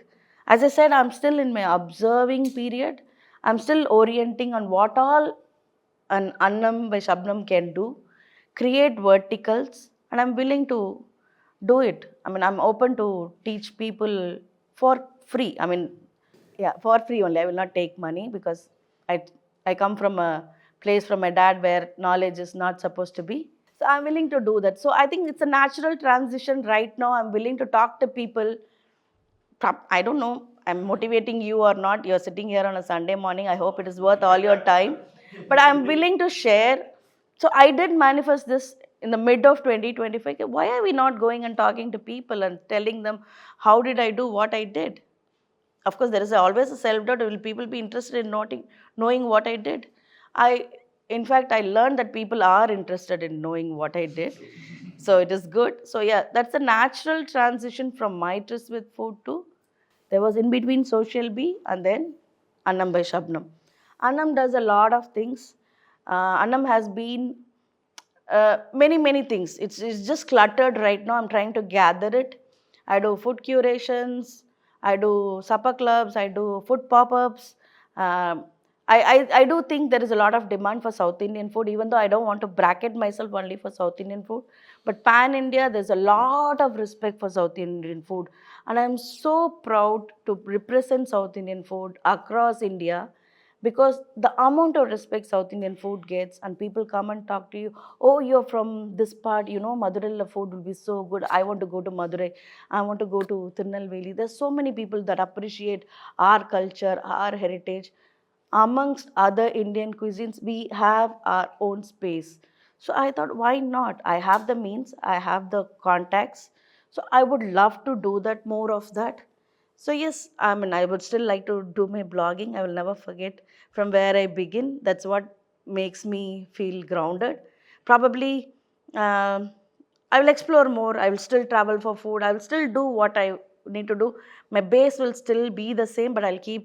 As I said, I'm still in my observing period. I'm still orienting on what all an Annam by Shabnam can do, create verticals, and I'm willing to do it. I mean, I'm open to teach people for free. I mean, yeah, for free only. I will not take money, because I, I come from a place from my dad where knowledge is not supposed to be. So I'm willing to do that. So I think it's a natural transition right now. I'm willing to talk to people. I don't know, I'm motivating you or not. You're sitting here on a Sunday morning. I hope it is worth all your time. But I'm willing to share. So I did manifest this in the mid of 2025. Why are we not going and talking to people and telling them, how did I do what I did? Of course, there is always a self-doubt. Will people be interested in knowing what I did? In fact, I learned that people are interested in knowing what I did. So it is good. So yeah, that's a natural transition from my tryst with food to, there was in between Social B and then Annam by Shabnam. Annam does a lot of things. Annam has been many things. It's just cluttered right now. I'm trying to gather it. I do food curations, I do supper clubs, I do food pop-ups. um, I do think there is a lot of demand for South Indian food, even though I don't want to bracket myself only for South Indian food. But pan India, there's a lot of respect for South Indian food, and I'm so proud to represent South Indian food across India, because the amount of respect South Indian food gets, and people come and talk to you. Oh, you're from this part, Madurai food will be so good. I want to go to Madurai. I want to go to Tirunelveli. There's so many people that appreciate our culture, our heritage. Amongst other Indian cuisines, we have our own space. So I thought, why not? I have the means, I have the contacts. So I would love to do that, more of that. So yes, I mean, I would still like to do my blogging. I will never forget from where I begin. That's what makes me feel grounded. Probably, um, I will explore more. I will still travel for food. I will still do what I need to do. My base will still be the same, but I'll keep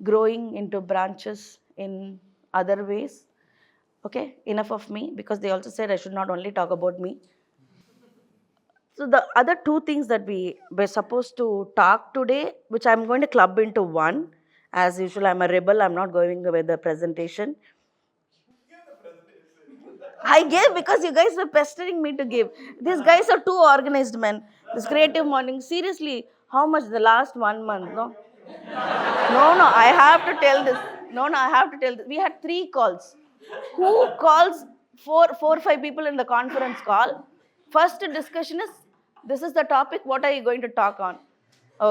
growing into branches in other ways. Okay, enough of me, because they also said I should not only talk about me. So the other two things that we were supposed to talk today, which I'm going to club into one. As usual, I'm a rebel. I'm not going with the presentation. I gave because you guys were pestering me to give. These guys are too organized, man. This creative morning, seriously, how much the last 1 month? No, no, I have to tell this. No, I have to tell this. We had 3 calls. Who calls four, 5 people in the conference call? First discussion is, this is the topic. What are you going to talk on?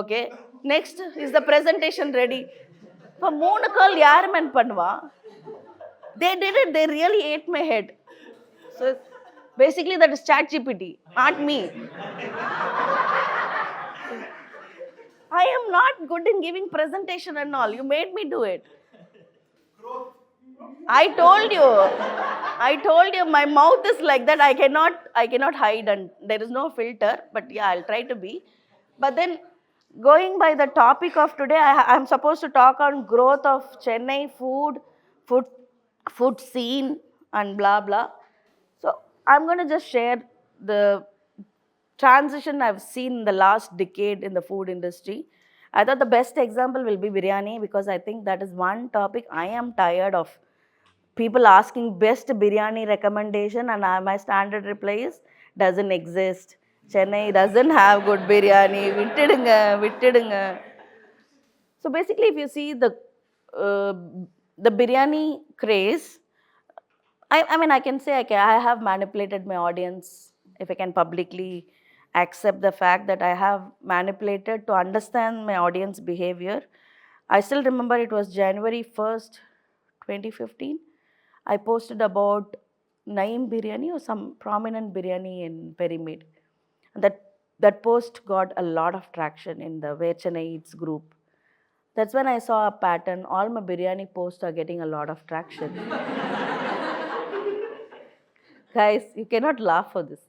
Okay. Next is the presentation ready. For 3 call, yaar man panva. They did it. They really ate my head. So basically, that is ChatGPT, not me. I am not good in giving presentation and all. You made me do it. I told you, my mouth is like that. I cannot hide, and there is no filter. But yeah, I'll try to be. But then, going by the topic of today, I'm supposed to talk on growth of Chennai food, food scene, and blah blah. So I'm going to just share the transition I've seen in the last decade in the food industry. I thought the best example will be biryani, because I think that is one topic I am tired of. People asking best biryani recommendation, and my standard reply is doesn't exist. Chennai doesn't have good biryani. Vittidunga, vittidunga. So basically, if you see uh, the biryani craze, I mean, I can say I have manipulated my audience, if I can publicly accept the fact that I have manipulated to understand my audience behavior. I still remember it was January 1st, 2015. I posted about Naeem biryani or some prominent biryani in Pyramid. And that post got a lot of traction in the Where Chennai Eats group. That's when I saw a pattern. All my biryani posts are getting a lot of traction. Guys, you cannot laugh for this.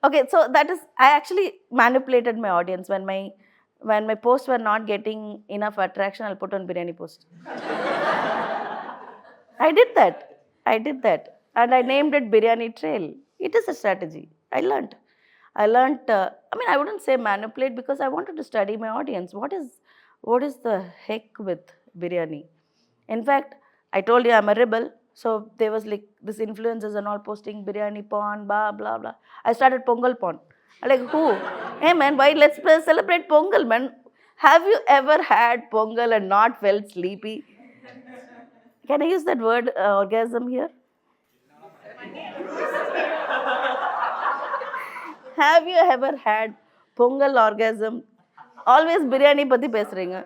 Okay, so that is, I actually manipulated my audience. When my posts were not getting enough attraction, I'll put on biryani post. I did that. I did that. And I named it Biryani Trail. It is a strategy. I mean, I wouldn't say manipulate, because I wanted to study my audience. What is the heck with biryani? In fact, I told you I'm a rebel. So there was like this influencers and all posting biryani porn, blah, blah, blah. I started Pongal porn. I'm like, who? Hey man, why let's celebrate Pongal, man. Have you ever had Pongal and not felt sleepy? Can I use that word orgasm here? Have you ever had Pongal orgasm? Always biryani pati pesringa.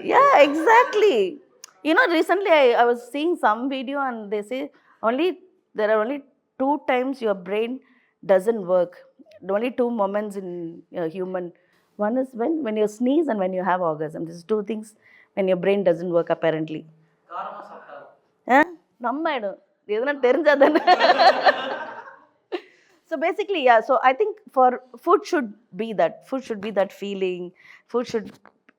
Yeah, exactly. Recently I was seeing some video, and they say there are only 2 times your brain doesn't work. Only 2 moments in a human. One is when you sneeze and when you have orgasm. These 2 things when your brain doesn't work apparently. நம்மாயிடும் எதுனா தெரிஞ்சாதானே. So basically, yeah. So I think for food should be that. Food should be that feeling. Food should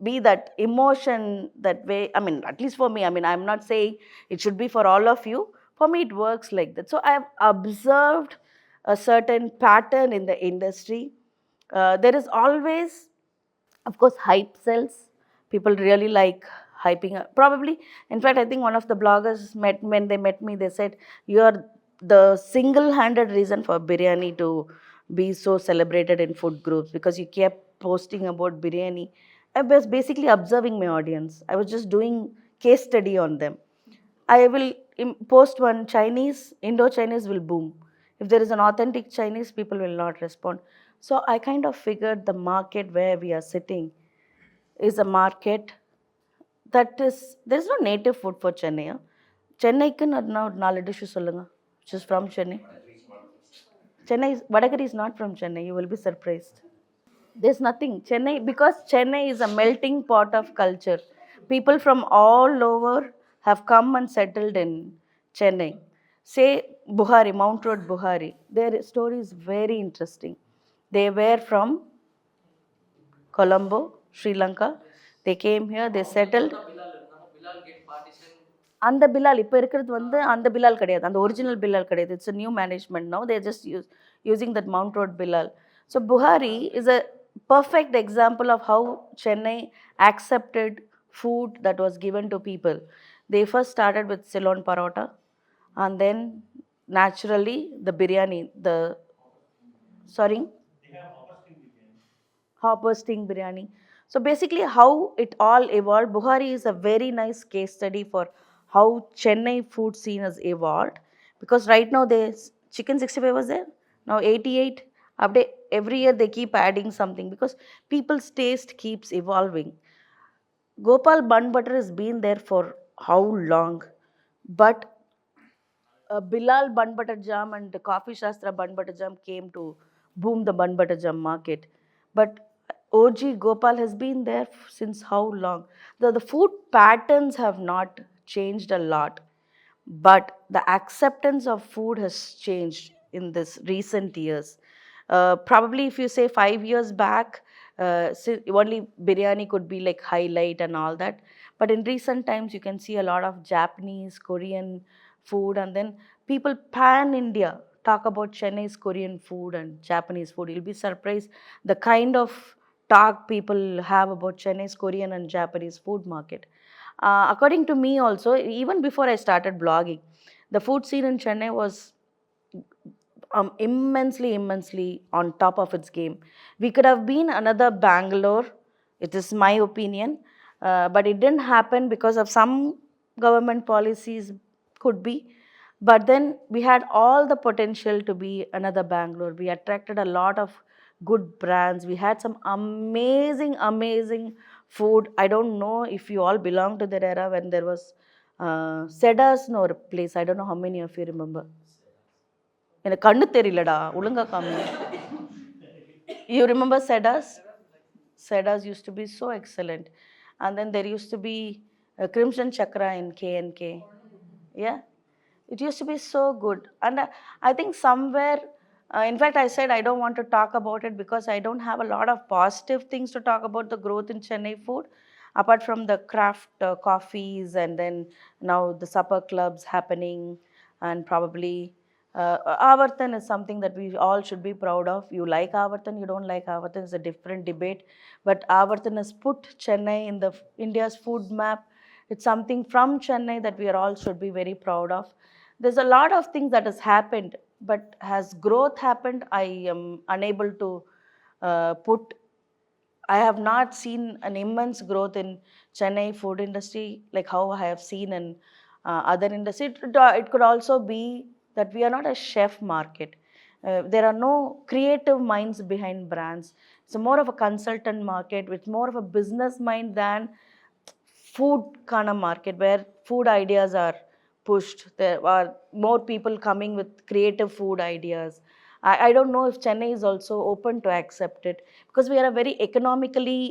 be that emotion, that way. I mean, at least for me. I mean, I'm not saying it should be for all of you. For me, it works like that. So I've observed a certain pattern in the industry. There is always, of course, hype sells. People really like hyping up. Probably, in fact, I think one of the bloggers when they met me, they said, "You're the single-handed reason for biryani to be so celebrated in food groups, because you kept posting about biryani." I was basically observing my audience. I was just doing case study on them. I will post one Chinese, Indo-Chinese will boom. If there is an authentic Chinese, people will not respond. So I kind of figured the market where we are sitting is a market that is, there is no native food for Chennai. Chennaiக்கு நான் 4 dish சொல்லுங்க, which is from Chennai. Vadagari is not from Chennai. You will be surprised. There's nothing. Because Chennai is a melting pot of culture. People from all over have come and settled in Chennai. Say Buhari, Mount Road Buhari, their story is very interesting. They were from Colombo, Sri Lanka. They came here, they settled. அந்த பிலால் இப்போ இருக்கிறது வந்து அந்த பிலால் கிடையாது, அந்த original Bilal கிடையாது. It's a new management now. They're just using that Mount Road Bilal. So Buhari is a perfect example of how Chennai accepted food that was given to people. They first started with Ceylon parota, and then naturally the biryani, the sorry, hopper sting biryani. So basically, how it all evolved. Buhari is a very nice case study for how Chennai food scene has evolved. Because right now there's chicken 65 was there, now 88. Update every year they keep adding something because people's taste keeps evolving. Gopal bun butter has been there for how long? But Bilal bun butter jam and the Coffee Shastra bun butter jam came to boom the bun butter jam market. But OG Gopal has been there since how long? The food patterns have not changed a lot, but the acceptance of food has changed in this recent years. Probably if you say 5 years back, only biryani could be like highlight and all that. But in recent times, you can see a lot of Japanese, Korean food, and then people pan India talk about Chennai's Korean food and Japanese food. You'll be surprised the kind of talk people have about Chennai's Korean and Japanese food market. According to me, also, even before I started blogging, the food scene in Chennai was immensely on top of its game. We could have been another Bangalore, it is my opinion, but it didn't happen because of some government policies, could be. But then we had all the potential to be another Bangalore. We attracted a lot of good brands. We had some amazing food. I don't know if you all belong to that era when there was Sedas no place. I don't know how many of you remember. எனக்கு கண்ணு தெரியலடா ஒழுங்கா காமி. You remember Sedas? Sedas used to be so excellent. And then there used to be Crimson Chakra in KNK. Yeah, it used to be so good. And I think somewhere, in fact, I said I don't want to talk about it because I don't have a lot of positive things to talk about the growth in Chennai food, apart from the craft coffees and then now the supper clubs happening, and probably Avartan is something that we all should be proud of. You like Avartan, you don't like Avartan, is a different debate. But Avartan has put Chennai in the India's food map. It's something from Chennai that we are all should be very proud of. There's a lot of things that has happened, but has growth happened? I am unable to put. I have not seen an immense growth in Chennai food industry like how I have seen in other industry. It could also be that we are not a chef market. There are no creative minds behind brands. It's more of a consultant market with more of a business mind than food kind of market where food ideas are pushed. There are more people coming with creative food ideas. I don't know if Chennai is also open to accept it because we are a very economically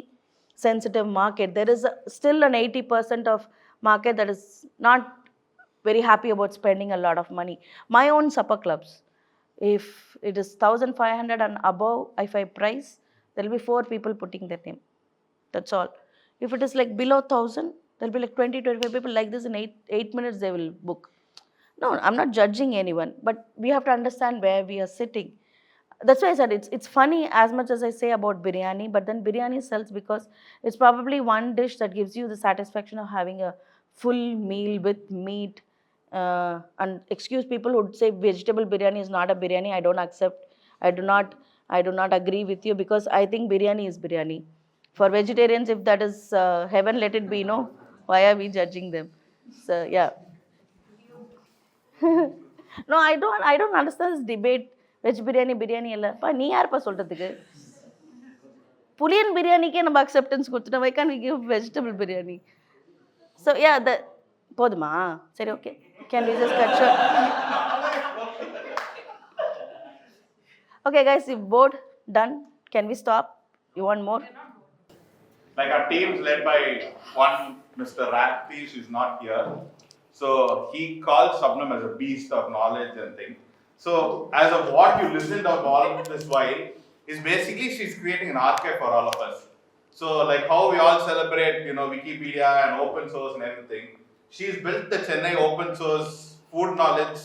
sensitive market. There is still an 80% of market that is not very happy about spending a lot of money. My own supper clubs, if it is 1,500 and above, if I price, there will be 4 people putting their name. That's all. If it is like below 1,000, there'll be like 20, 25 people like this in 8 minutes they will book. No, I'm not judging anyone, but we have to understand where we are sitting. That's why I said it's funny as much as I say about biryani, but then biryani sells because it's probably one dish that gives you the satisfaction of having a full meal with meat. And excuse people who would say vegetable biryani is not a biryani. I don't accept. I do not. I do not agree with you because I think biryani is biryani. For vegetarians, if that is heaven, let it be. No, why are we judging them? So yeah. No, I don't understand this debate. Veg biryani, biryani இல்லப்பா நீ யாருப்பா சொல்றதுக்கு? புளியன் பிரியாணிக்கே நம்ம acceptance கொடுத்துட்டோம். Why can't we give vegetable biryani? So yeah, போதுமா? சரி, okay. Can we just cut short? Okay, guys, if bored, done. Can we stop? You want more? Like our team's led by one Mr. Rat Thief is not here. So he calls Shabnam as a beast of knowledge and things. So as of what you listened of all this while, is basically she's creating an archive for all of us. So like how we all celebrate, Wikipedia and open source and everything. She's built the Chennai open source food knowledge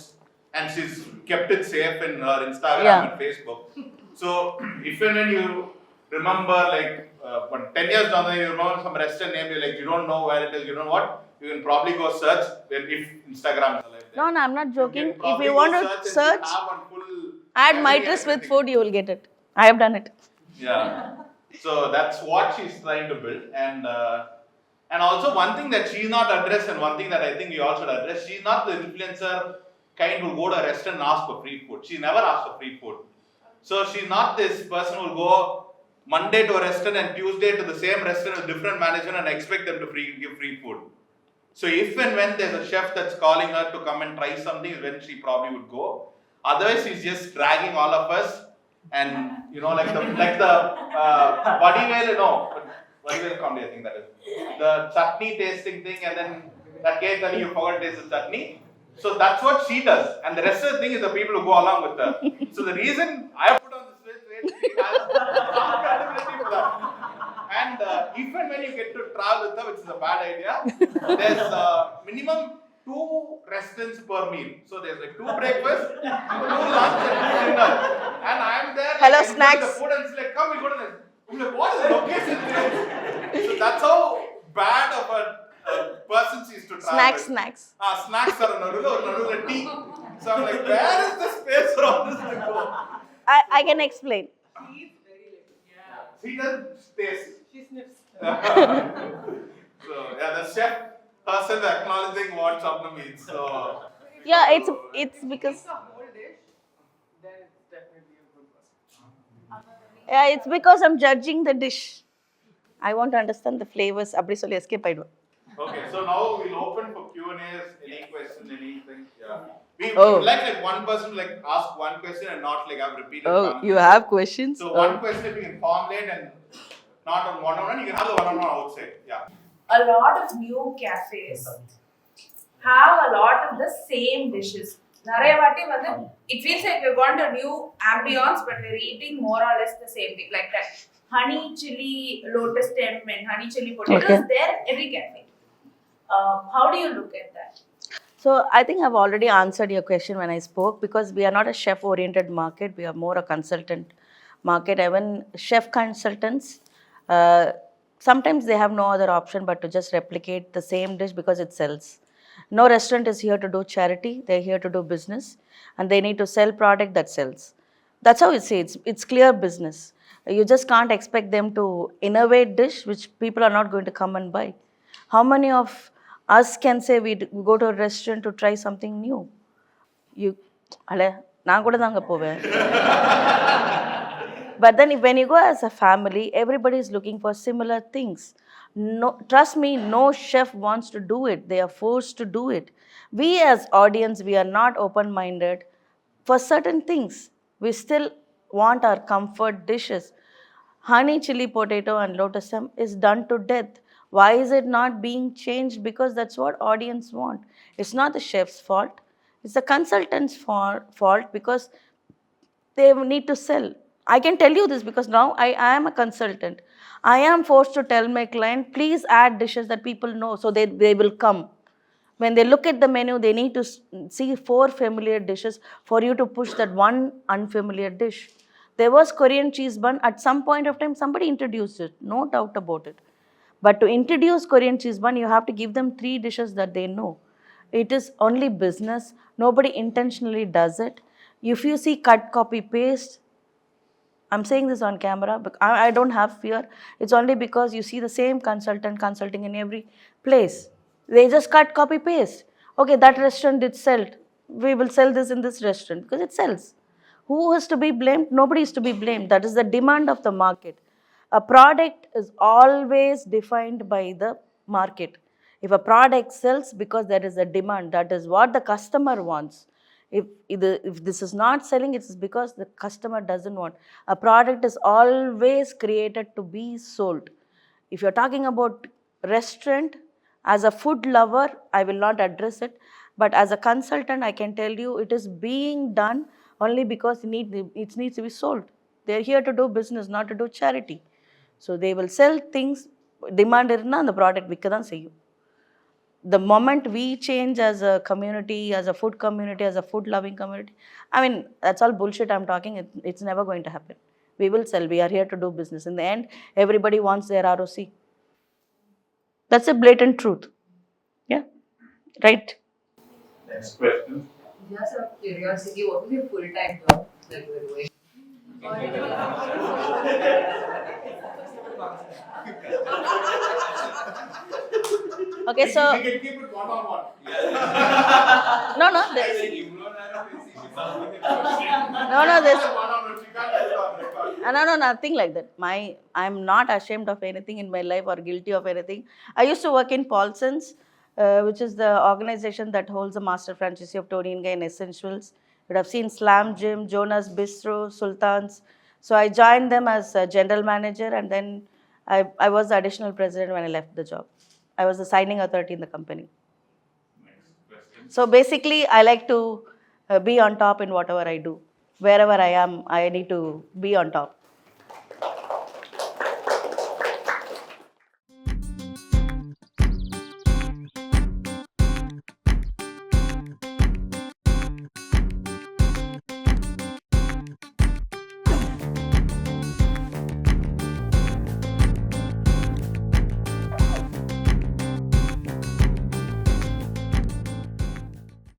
and she's kept it safe in her Instagram and Facebook. So if and when you remember like 10 years down the line, you remember some restaurant name, you don't know where it is, you know what? You can probably go search if Instagram is alive. No, I'm not joking. If you want to search, add mitres with food, you will get it. I have done it. Yeah. So that's what she's trying to build. And also one thing that she's not addressed and one thing that I think we all should address, she's not the influencer kind who go to a restaurant and ask for free food. She never asked for free food. So she's not this person who will go Monday to a restaurant and Tuesday to the same restaurant with different management and expect them to give free food. So if and when there's a chef that's calling her to come and try something, is when she probably would go. Otherwise, she's just dragging all of us, and like the Vadivel comedy, I think that is the chutney tasting thing, and then that case telling you forgot to taste the chutney. So that's what she does, and the rest of the thing is the people who go along with her. So the reason I put on this weight has some credibility for that. And even when you get to travel with her, which is a bad idea, there's minimum 2 restaurants per meal. So there's like 2 breakfasts, 2 lunch, and 2 dinner. And I'm there. Hello, like, snacks. The food and it's like, come, we go to this. I'm like, what is the location? So that's how bad of a person she is to travel. Snacks. Snacks are a tea. So I'm like, where is the space for all this to go? I can explain. She doesn't taste. She sniffs. So yeah, the chef herself acknowledging what Shabnam eats. So Yeah, it's because It's a whole dish, then it's definitely a good person. yeah, it's because I'm judging the dish. I want to understand the flavors. அப்படி சொல்லி escape ஆயிடுவேன். okay, so now we'll open for Q&As. Any question, anything? Yeah. We Oh. would like one person to ask one question and not have repeated. Oh, you have questions? So one question if you can formulate and not on one-on-one, you can have the one-on-one outside. Yeah. A lot of new cafes have a lot of the same dishes. நிறைய வாட்டி வந்து it feels like we're going to a new ambience but we're eating more or less the same thing, like that honey chili lotus stem and honey chili potatoes. Okay. There every cafe. How do you look at that? So I think I've already answered your question when I spoke, because we are not a chef-oriented market. We are more a consultant market. Even chef consultants, sometimes they have no other option but to just replicate the same dish because it sells. No restaurant is here to do charity. They're here to do business, and they need to sell product that sells. That's how it's clear business. You just can't expect them to innovate dish which people are not going to come and buy. How many of us can say we go to a restaurant to try something new? நான் கூட தாங்க போவேன். But then when you go as a family, everybody is looking for similar things. No, trust me, no chef wants to do it. They are forced to do it. We as audience, we are not open-minded for certain things. We still want our comfort dishes. Honey chili potato and lotus stem is done to death. Why is it not being changed? Because that's what audience want. It's not the chef's fault. It's the consultant's fault because they need to sell. I can tell you this because now I am a consultant. I am forced to tell my client, please add dishes that people know so they will come. When they look at the menu, they need to see 4 familiar dishes for you to push that one unfamiliar dish. There was Korean cheese bun. At some point of time, somebody introduced it. No doubt about it. But to introduce Korean cheese bun, you have to give them 3 dishes that they know. It is only business. Nobody intentionally does it. If you see cut, copy, paste, I'm saying this on camera, but I don't have fear. It's only because you see the same consultant consulting in every place. They just cut, copy, paste. Okay, that restaurant did sell. We will sell this in this restaurant because it sells. Who is to be blamed? Nobody is to be blamed. That is the demand of the market. A product is always defined by the market. If a product sells because there is a demand, that is what the customer wants. If this is not selling, it is because the customer doesn't want. A product is always created to be sold. If you're talking about restaurant, As a food lover, I will not address it, but as a consultant, I can tell you it is being done only because it needs to be sold. They're here to do business, not to do charity. So they will sell things, demand irna and the product vikkadan seyum. The moment we change as a community, as a food community, as a food loving community, I mean, that's all bullshit I'm talking. It's never going to happen. We will sell. We are here to do business. In the end, everybody wants their ROC. That's a blatant truth. Yeah, right. Next question. Just out of curiosity, what was your full-time job that you were doing? Okay, so We can keep it one-on-one. no, no, this One-on-one. We can't do it on record. no, nothing like that. I'm not ashamed of anything in my life or guilty of anything. I used to work in Paulson's, which is the organization that holds the master franchisee of Tony and Guy and Essentials. You would have seen Slam Gym, Jonas Bistro, Sultans. So I joined them as a general manager, and then I was the additional president when I left the job. I was the signing authority in the company. Next question. So basically, I like to be on top in whatever I do. Wherever I am, I need to be on top.